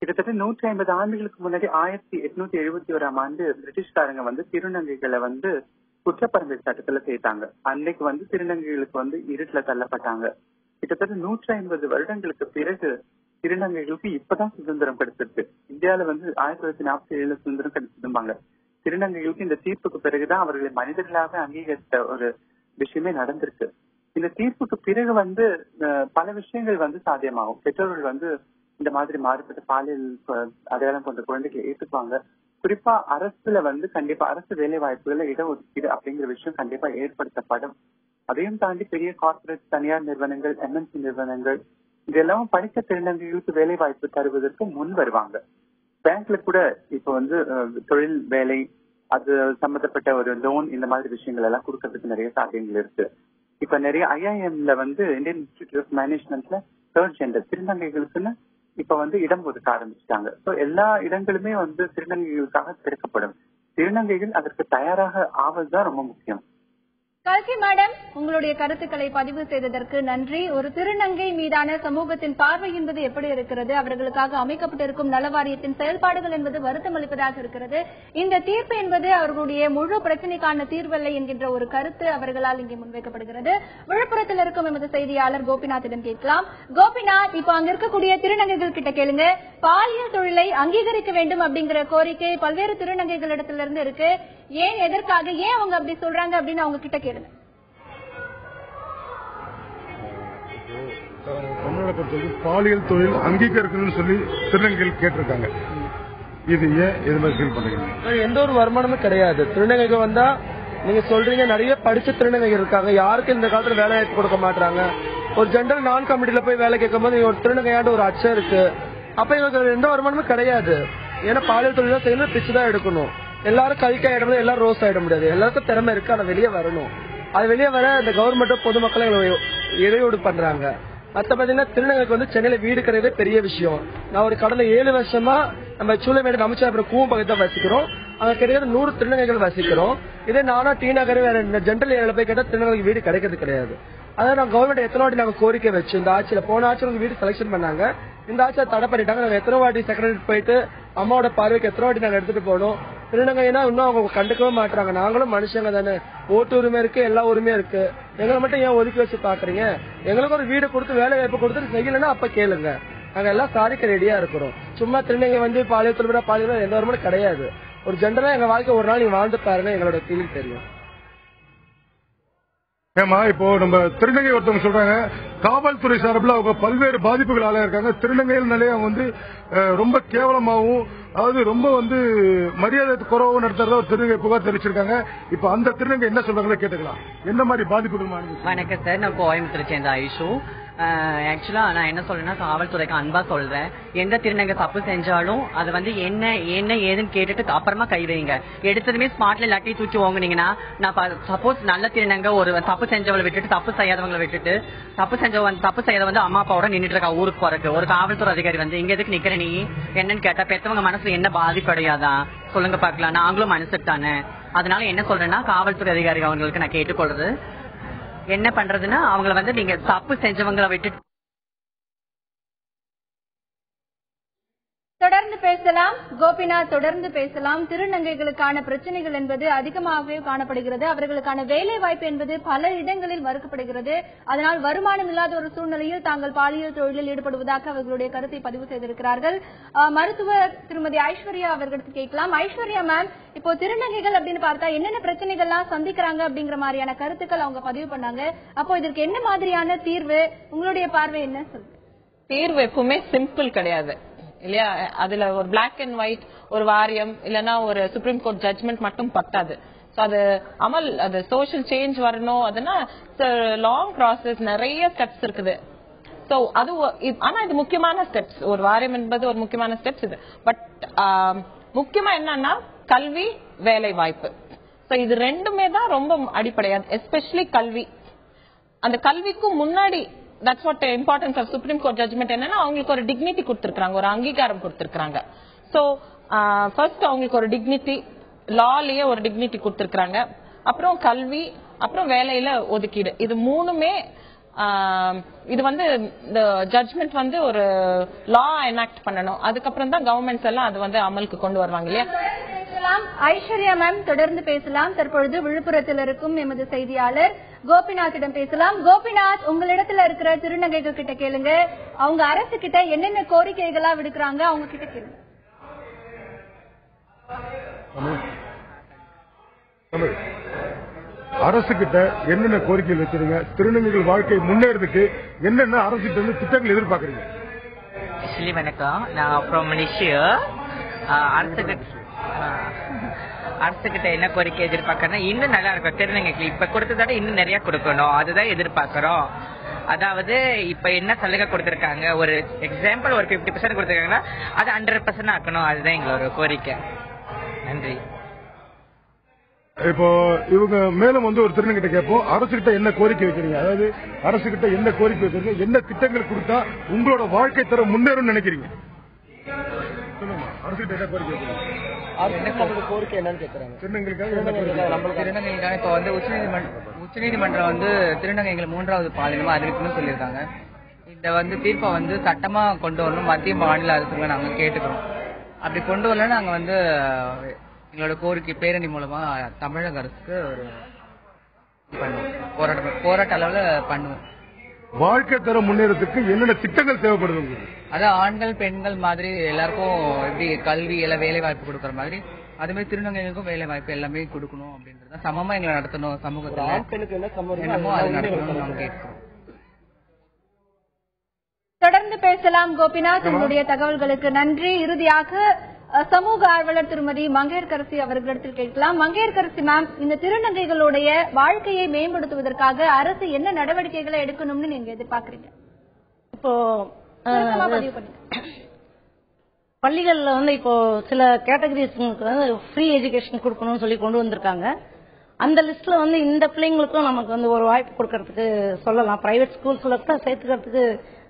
கிட்டத்தட்ட 150 ஆண்டுகளுக்கு முன்னாடி 1871ஆம் ஆண்டு பிரிட்டிஷ்காரங்க வந்து திருநங்கைகளை வந்து குற்றப்பரம்பரை சட்டத்துல சேர்த்தாங்க. அன்னைக்கு வந்து திருநங்கைகளுக்கு வந்து இருட்டுல தள்ளப்பட்டாங்க. கிட்டத்தட்ட 150 வருடங்களுக்கு பிறகு திருநங்கைகளுக்கு இப்பதான் சுதந்திரம் கிடைச்சிருக்கு. இந்தியாவில வந்து 1947 சுதந்திரம் கிடைச்சிருப்பாங்க. திருநங்கைகளுக்கு இந்த தீர்ப்புக்கு பிறகுதான் அவர்களை மனிதர்களாக அங்கீகரித்த ஒரு விஷயமே நடந்திருக்கு. இந்த தீர்ப்புக்கு பிறகு வந்து பல விஷயங்கள் வந்து சாத்தியமாகும். பெற்றோர்கள் வந்து இந்த மாதிரி மாறுபட்ட பாலியல் அடையாளம் கொண்ட குழந்தைகளை ஏற்றுக்குவாங்க. குறிப்பா அரசுல வந்து கண்டிப்பா அரசு வேலை வாய்ப்புகளை இடஒதுக்கீடு அப்படிங்கிற விஷயம் கண்டிப்பா ஏற்படுத்தப்படும். அதையும் தாண்டி பெரிய கார்பரேட், தனியார் நிறுவனங்கள், MNC நிறுவனங்கள் இதெல்லாம் படித்த திருநங்கைகளுக்கு வேலை வாய்ப்பு தருவதற்கு முன் வருவாங்க. பேங்க்ல கூட இப்ப வந்து தொழில் வேலை, அது சம்பந்தப்பட்ட ஒரு லோன், இந்த மாதிரி விஷயங்கள் எல்லாம் கொடுக்கறதுக்கு நிறைய சாத்தியங்கள் இருக்கு. இப்ப நிறைய IIMல வந்து இந்தியன் இன்ஸ்டிடியூட் ஆஃப் மேனேஜ்மெண்ட்ல 3rd ஜெண்டர் திருநங்கைகளுக்குன்னு இப்ப வந்து இடம் ஒதுக்க ஆரம்பிச்சிட்டாங்க. சோ எல்லா இடங்களுமே வந்து திருநங்கைகளுக்காக திறக்கப்படும். திருநங்கைகள் அதற்கு தயாராக ஆவதுதான் ரொம்ப முக்கியம். கல்கி மேடம், உங்களுடைய கருத்துக்களை பதிவு செய்ததற்கு நன்றி. ஒரு திருநங்கை மீதான சமூகத்தின் பார்வை என்பது எப்படி இருக்கிறது, அவர்களுக்காக அமைக்கப்பட்டிருக்கும் நலவாரியத்தின் செயல்பாடுகள் என்பது வருத்தம் அளிப்பதாக இருக்கிறது. இந்த தீர்ப்பு என்பது அவர்களுடைய முழு பிரச்சனைக்கான தீர்வல்ல என்கின்ற ஒரு கருத்து அவர்களால் இங்கே முன்வைக்கப்படுகிறது. விழுப்புரத்தில் இருக்கும் எமது செய்தியாளர் கோபிநாத்திடம் கேட்கலாம். கோபிநாத், இப்ப அங்க இருக்கக்கூடிய திருநங்கைகள் கிட்ட கேளுங்க. பாலியல் தொழிலை அங்கீகரிக்க வேண்டும் அப்படிங்கிற கோரிக்கை பல்வேறு திருநங்கைகளிடத்திலிருந்து இருக்கு. ஏன், எதற்காக, ஏன் அவங்க அப்படி சொல்றாங்க அப்படின்னு அவங்க கிட்ட கேளுங்க. தமிழக பொறுத்தவரைக்கும் பாலியல் தொழில் அங்கீகரிக்கணும்னு சொல்லி திருநங்கைகள் கேட்டிருக்காங்க. இது ஏன் இது மாதிரி ஃபீல் பண்றீங்க? எந்த ஒரு வருமானமும் கிடையாது. திருநங்கைகள் வந்தா நீங்க சொல்றீங்க நிறைய படிச்ச திருநங்கைகள் இருக்காங்க, யாருக்கும் இந்த காலத்துல வேலை வாய்ப்பு கொடுக்க மாட்டாங்க. ஒரு ஜெண்டர் நான் கமிட்டில போய் வேலை கேட்கும் போது ஒரு திருநங்கையாண்டு ஒரு அச்சம் இருக்கு. அப்ப இவங்களுக்கு எந்த வருமானமும் கிடையாது. ஏன்னா பாலியல் தொழில் செய்யணும், பிச்சுதான் எடுக்கணும். எல்லாரும் கவிக்க ஆயிட முடியாது, எல்லாரும் ரோஸ் ஆயிட முடியாது. எல்லாருக்கும் திறமை இருக்கு, ஆனா வெளியே வரணும். அது வெளியே வர இந்த கவர்மெண்ட்டும் பொதுமக்களும் இடையூறு பண்றாங்க. மத்த பாத்தீங்கன்னா திருநங்கைக்கு வந்து சென்னையில வீடு கிடையாது பெரிய விஷயம். நான் ஒரு கடந்த 7 வருஷமா நம்ம சூளைமேடு அமைச்சர் கூவம் பக்கத்தை வசிக்கிறோம். அங்க கிடையாது 100 திருநங்கைகள் வசிக்கிறோம். இதே நானா டி நகர் வேற ஜென்ரல் ஏரியால போய் கேட்டா திருநங்கைக்கு வீடு கிடைக்கிறது கிடையாது. அதாவது நான் கவர்மெண்ட் எத்தனை வாட்டி நாங்க கோரிக்கை வச்சு இந்த ஆட்சியில போன ஆட்சியில் வீடு செலக்ஷன் பண்ணாங்க, இந்த ஆட்சியை தடை பண்ணிட்டாங்க. நாங்க எத்தனை வாட்டி செக்ரட்டரி போயிட்டு அம்மாவோட பார்வைக்கு எத்தனை வாட்டி நாங்க எடுத்துட்டு போனோம். திருநங்கைனா இன்னும் அவங்க கண்டுக்கவே மாட்டாங்க. நாங்களும் மனுஷங்க தானே, ஓட்டு உரிமை இருக்கு, எல்லா உரிமையும் இருக்கு. எங்களை மட்டும் ஏன் ஒதுக்கி வச்சு பாக்குறீங்க? எங்களுக்கு ஒரு வீடு கொடுத்து வேலை வாய்ப்பு கொடுத்து செய்யலன்னா அப்ப கேளுங்க, நாங்க எல்லாம் சாதிக்க ரெடியா இருக்கிறோம். சும்மா திருநங்கை வந்து பாலியல் பாலியல் எந்த வருமானம் கிடையாது. ஒரு ஜென்ரலா எங்க வாழ்க்கை ஒரு நாள் நீங்க வாழ்ந்து பாருங்க, எங்களோட ஃபீலிங் தெரியும். ஏமா இப்போ நம்ம திருநங்கை ஒருத்தவங்க சொல்றாங்க, காவல்துறை சார்பில் அவங்க பல்வேறு பாதிப்புகளால இருக்காங்க. திருநங்கையினாலே அவங்க வந்து ரொம்ப கேவலமாகவும், அதாவது ரொம்ப வந்து மரியாதை குறைவும் நடத்துறதா ஒரு திருநங்கை புகார் தெரிவிச்சிருக்காங்க. இப்ப அந்த திருநங்கை என்ன சொல்றாங்களோ கேட்டுக்கலாம். என்ன மாதிரி பாதிப்புகள்? வணக்கம் சார், நான் கோயம்புத்தூர் சேர்ந்த ஐஷு. ஆக்சுவலா நான் என்ன சொல்றேன்னா, காவல்துறைக்கு அன்பா சொல்றேன், எந்த திருநங்கை தப்பு செஞ்சாலும் அது வந்து என்ன ஏதுன்னு கேட்டுட்டு அப்புறமா கை வைங்க. எடுத்ததுமே ஸ்மார்ட்ல லட்டி தூக்கி வாங்குனீங்கன்னா, நான் சப்போஸ் நல்ல திருநங்கை ஒரு தப்பு செஞ்சவங்களை விட்டுட்டு தப்பு செய்யாதவங்களை விட்டுட்டு தப்பு செய்யறத வந்து அம்மா அப்பாவோட நின்றுட்டு இருக்கா ஊருக்கு போறதுக்கு, ஒரு காவல்துறை அதிகாரி வந்து இங்க எதுக்கு நிக்கிற நீ என்னன்னு கேட்டா பெத்தவங்க மனசுல என்ன பாதிப்படையாதா சொல்லுங்க பாக்கலாம். நாங்களும் மனசுக்கு தானே. அதனால என்ன சொல்றேன்னா, காவல்துறை அதிகாரி அவங்களுக்கு நான் கேட்டுக்கொள்றது என்ன பண்றதுன்னா, அவங்களை வந்து நீங்க தப்பு செஞ்சவங்களை விட்டு தொடர்ந்து பேசலாம். கோபிநாத், தொடர்ந்து பேசலாம். திருநங்கைகளுக்கான பிரச்சனைகள் என்பது அதிகமாகவே காணப்படுகிறது. அவர்களுக்கான வேலை வாய்ப்பு என்பது பல இடங்களில் மறுக்கப்படுகிறது. அதனால் வருமானம் இல்லாத ஒரு சூழ்நிலையில் தாங்கள் பாலியல் தொழிலில் ஈடுபடுவதாக அவர்களுடைய கருத்தை பதிவு செய்திருக்கிறார்கள். மருத்துவர் திருமதி ஐஸ்வர்யா அவர்களுக்கு கேட்கலாம். ஐஸ்வர்யா மேம், இப்போ திருநங்கைகள் அப்படின்னு பார்த்தா என்னென்ன பிரச்சனைகள்லாம் சந்திக்கிறாங்க அப்படிங்கிற மாதிரியான கருத்துக்கள் அவங்க பதிவு பண்ணாங்க. அப்போ இதற்கு என்ன மாதிரியான தீர்வு, உங்களுடைய பார்வை என்ன சொல்லுங்க? தீர்வு எப்பவுமே சிம்பிள் கிடையாது இல்லையா? அதுல ஒரு பிளாக் அண்ட் ஒயிட் ஒரு வாரியம் இல்லனா ஒரு சுப்ரீம் கோர்ட் ஜட்ஜ்மெண்ட் மட்டும் பத்தாது. அது அமல், அது சோஷியல் சேஞ்ச் வரணும். அதுனா லாங் ப்ராசஸ், நிறைய ஸ்டெப்ஸ் இருக்குது. சோ அது ஆனா இது முக்கியமான ஸ்டெப்ஸ். ஒரு வாரியம் என்பது ஒரு முக்கியமான ஸ்டெப்ஸ் இது. பட் முக்கியமா என்னன்னா கல்வி, வேலை வாய்ப்பு. சோ இது ரெண்டுமே தான் ரொம்ப அடிப்படையாது. எஸ்பெஷலி கல்வி. அந்த கல்விக்கு முன்னாடி that's what the importance of Supreme Court judgment என்னன்னா, அவங்களுக்கு ஒரு டிக்னிட்டி கொடுத்திருக்காங்க, ஒரு அங்கீகாரம் கொடுத்திருக்காங்க. சோ ஃபர்ஸ்ட் அவங்களுக்கு ஒரு டிக்னிட்டி, லாலயே ஒரு டிக்னிட்டி கொடுத்திருக்காங்க. அப்புறம் கல்வி, அப்புறம் வேலையில ஒதுக்கீடு. இது மூணுமே இது வந்து இந்த ஜட்ஜ்மெண்ட் வந்து ஒரு லா எனாக்ட் பண்ணணும். அதுக்கப்புறம் தான் கவர்மெண்ட்ஸ் எல்லாம் அது வந்து அமலுக்கு கொண்டு வருவாங்க இல்லையா? ஐஸ்வர்யா மேம், தொடர்ந்து பேசலாம். தற்பொழுது விழுப்புரத்தில் இருக்கும் எமது செய்தியாளர் கோபிநாத்திடம் பேசலாம். கோபிநாத், உங்களிடத்துல இருக்கிற திருநங்கைகள் கிட்ட கேளுங்க, அவங்க அரசு கிட்ட என்னென்ன கோரிக்கைகளா விடுக்கிறாங்க, அவங்க கிட்ட கேளுங்க. அரசு கிட்ட என்னென்ன கோரிக்கைகள் வச்சிருங்க? திருநங்கைகள் வாழ்க்கை முன்னேறதுக்கு என்னென்ன அரசு கிட்ட திட்டங்கள் எதிர்பார்க்கறீங்க? வணக்கம், நான் அப்புறம் மலேசியா. அரசு கிட்ட என்ன கோரிக்கை எதிர்பார்க்கறேன்னா, இன்னும் நல்லா இருக்கும் திருநங்கைக்கு இப்ப கொடுத்ததோட இன்னும் நிறைய கொடுக்கணும், அதுதான் எதிர்பார்க்கிறோம். அதாவது இப்ப என்ன சலுகை கொடுத்திருக்காங்க, ஒரு எக்ஸாம்பிள் ஒரு 50% கொடுத்திருக்காங்கன்னா அது 100% ஆக்கணும். அதுதான் எங்களோட கோரிக்கை. நன்றி. இப்போ இவங்க மேலும் வந்து ஒரு திருநங்கை கிட்ட கேட்போம், அரசு கிட்ட என்ன கோரிக்கை வைக்கிறீங்க? அதாவது அரசு கிட்ட என்ன கோரிக்கை வைக்கிறீங்க, என்ன திட்டங்கள் கொடுத்தா உங்களோட வாழ்க்கை தரம் முன்னேறும் நினைக்கிறீங்க? அரசு கிட்ட என்ன கோரிக்கை வைக்கிறீங்க? கோரிக்கை என்னன்னு கேட்கறாங்க. திருநங்கைகளுக்கான இப்ப வந்து உச்சநீதிமன்றம் வந்து திருநங்கைகள் 3வது பாலினமா அறிவிக்கணும்னு சொல்லியிருக்காங்க. இந்த வந்து தீர்ப்பை வந்து சட்டமா கொண்டு வரணும், மத்திய மாநில அரசுகளை நாங்க கேட்டுக்கிறோம். அப்படி கொண்டு வரலன்னா நாங்க வந்து எங்களோட கோரிக்கை பேரணி மூலமா தமிழக அரசுக்கு ஒரு போராட்ட அளவுல பண்ணுவோம். வாழ்க்கை தரம் முன்னேறதுக்கு என்னென்ன திட்டங்கள் தேவைப்படுது? அதான் ஆண்கள் பெண்கள் மாதிரி எல்லாருக்கும் எப்படி கல்வி எல்லாம் வேலை வாய்ப்பு கொடுக்கற மாதிரி அது மாதிரி திருநங்கைகளுக்கும் வேலை வாய்ப்பு எல்லாமே கொடுக்கணும் அப்படின்றத சமமா எங்களை நடத்தணும். சமூகத்துல என்னமோ அது நடத்தணும்னு நாங்க கேட்கிறோம். தொடர்ந்து பேசலாம். கோபிநாத், உங்களுடைய தகவல்களுக்கு நன்றி. இறுதியாக சமூக ஆர்வலர் திருமதி மங்கையர்கரசி அவர்களிடத்தில் கேட்கலாம். மங்கையர்கரசி மேம், இந்த திருநங்கைகளுடைய வாழ்க்கையை மேம்படுத்துவதற்காக அரசு என்ன நடவடிக்கைகளை எடுக்கணும்னு நீங்க எதிர்பார்க்கறீங்க? இப்போ பள்ளிகள்ல வந்து இப்போ சில கேட்டகரிஸ்க்கு வந்து ஃப்ரீ எஜுகேஷன் கொடுக்கணும்னு சொல்லி கொண்டு வந்திருக்காங்க. அந்த லிஸ்ட்ல வந்து இந்த பிள்ளைங்களுக்கும் நமக்கு வந்து ஒரு வாய்ப்பு கொடுக்கறதுக்கு சொல்லலாம். பிரைவேட் ஸ்கூல்ஸ்ல கூட சேர்த்துக்கிறதுக்கு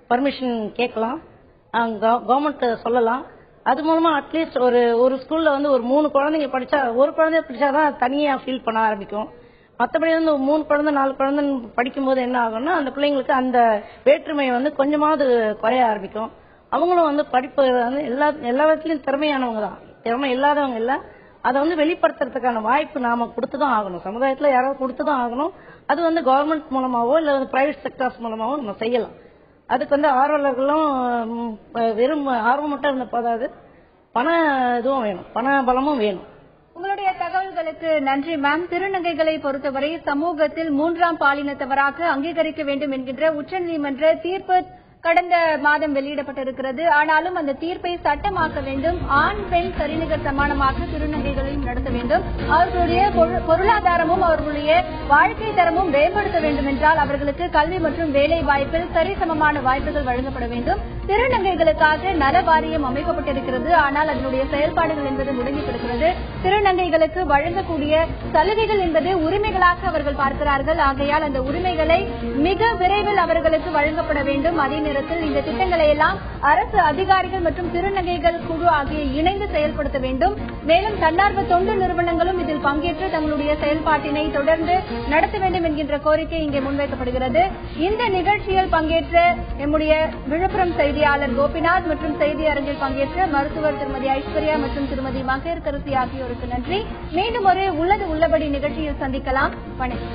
பர்மிஷன் கேட்கலாம், கவர்மெண்ட் சொல்லலாம். அது மூலமா அட்லீஸ்ட் ஒரு ஸ்கூல்ல வந்து ஒரு 3 குழந்தைங்க படிச்சா, ஒரு குழந்தைய படிச்சாதான் தனியா ஃபீல் பண்ண ஆரம்பிக்கும். மற்றபடி வந்து 3 குழந்தை 4 குழந்தை படிக்கும்போது என்ன ஆகும்னா அந்த பிள்ளைங்களுக்கு அந்த வேற்றுமை வந்து கொஞ்சமாவது குறைய ஆரம்பிக்கும். அவங்களும் வந்து படிப்பு வந்து எல்லா விதத்திலயும் திறமையானவங்க தான், திறமை இல்லாதவங்க இல்ல. அதை வந்து வெளிப்படுத்துறதுக்கான வாய்ப்பு நாம கொடுத்துதான் ஆகணும், சமுதாயத்துல யாராவது கொடுத்துதான் ஆகணும். அது வந்து கவர்மெண்ட் மூலமாவோ இல்ல பிரைவேட் செக்டர்ஸ் மூலமாவோ நம்ம செய்யலாம். அதுக்கு வந்து ஆர்வலர்களும் வெறும் ஆர்வம் மட்டும் இருந்த போதாது, பண இதுவும் வேணும், பண பலமும் வேணும். உங்களுடைய தகவல்களுக்கு நன்றி மேம். திருநங்கைகளை பொறுத்தவரை சமூகத்தில் 3ஆம் பாலினத்தவராக அங்கீகரிக்க வேண்டும் என்கின்ற உச்சநீதிமன்ற தீர்ப்பு கடந்த மாதம் வெளியிடப்பட்டிருக்கிறது. ஆனாலும் அந்த தீர்ப்பை சட்டமாக்க வேண்டும். ஆண் பெண் சரிநிகர் சமானமாக திருநங்கைகளையும் நடத்த வேண்டும். அவர்களுடைய பொருளாதாரமும் அவர்களுடைய வாழ்க்கை தரமும் மேம்படுத்த வேண்டும் என்றால் அவர்களுக்கு கல்வி மற்றும் வேலை வாய்ப்பில் சரிசமமான வாய்ப்புகள் வழங்கப்பட வேண்டும். திருநங்கைகளுக்காக நல வாரியம் அமைக்கப்பட்டிருக்கிறது, ஆனால் அதனுடைய செயல்பாடுகள் என்பது முடங்கி கிடக்கிறது. திருநங்கைகளுக்கு வழங்கக்கூடிய சலுகைகள் என்பது உரிமைகளாக அவர்கள் பார்க்கிறார்கள். ஆகையால் அந்த உரிமைகளை மிக விரைவில் அவர்களுக்கு வழங்கப்பட வேண்டும். அதே நேரத்தில் இந்த திட்டங்களை எல்லாம் அரசு அதிகாரிகள் மற்றும் திருநங்கைகள் குழு ஆகிய இணைந்து செயல்படுத்த வேண்டும். மேலும் தன்னார்வ தொண்டு நிறுவனங்களும் இதில் பங்கேற்று தங்களுடைய செயல்பாட்டினை தொடர்ந்து நடத்த வேண்டும் என்கின்ற கோரிக்கை இங்கே முன்வைக்கப்படுகிறது. இந்த நிகழ்ச்சியில் பங்கேற்ற நம்முடைய விழுப்புரம் செய்தியாளர் கோபிநாத் மற்றும் செய்தி அரங்கில் பங்கேற்ற மருத்துவர் திருமதி ஐஸ்வர்யா மற்றும் திருமதி மகேர்கரசி ஆகியோருக்கு நன்றி. மீண்டும் ஒரு உள்ளது உள்ளபடி நிகழ்ச்சியில் சந்திக்கலாம். வணக்கம்.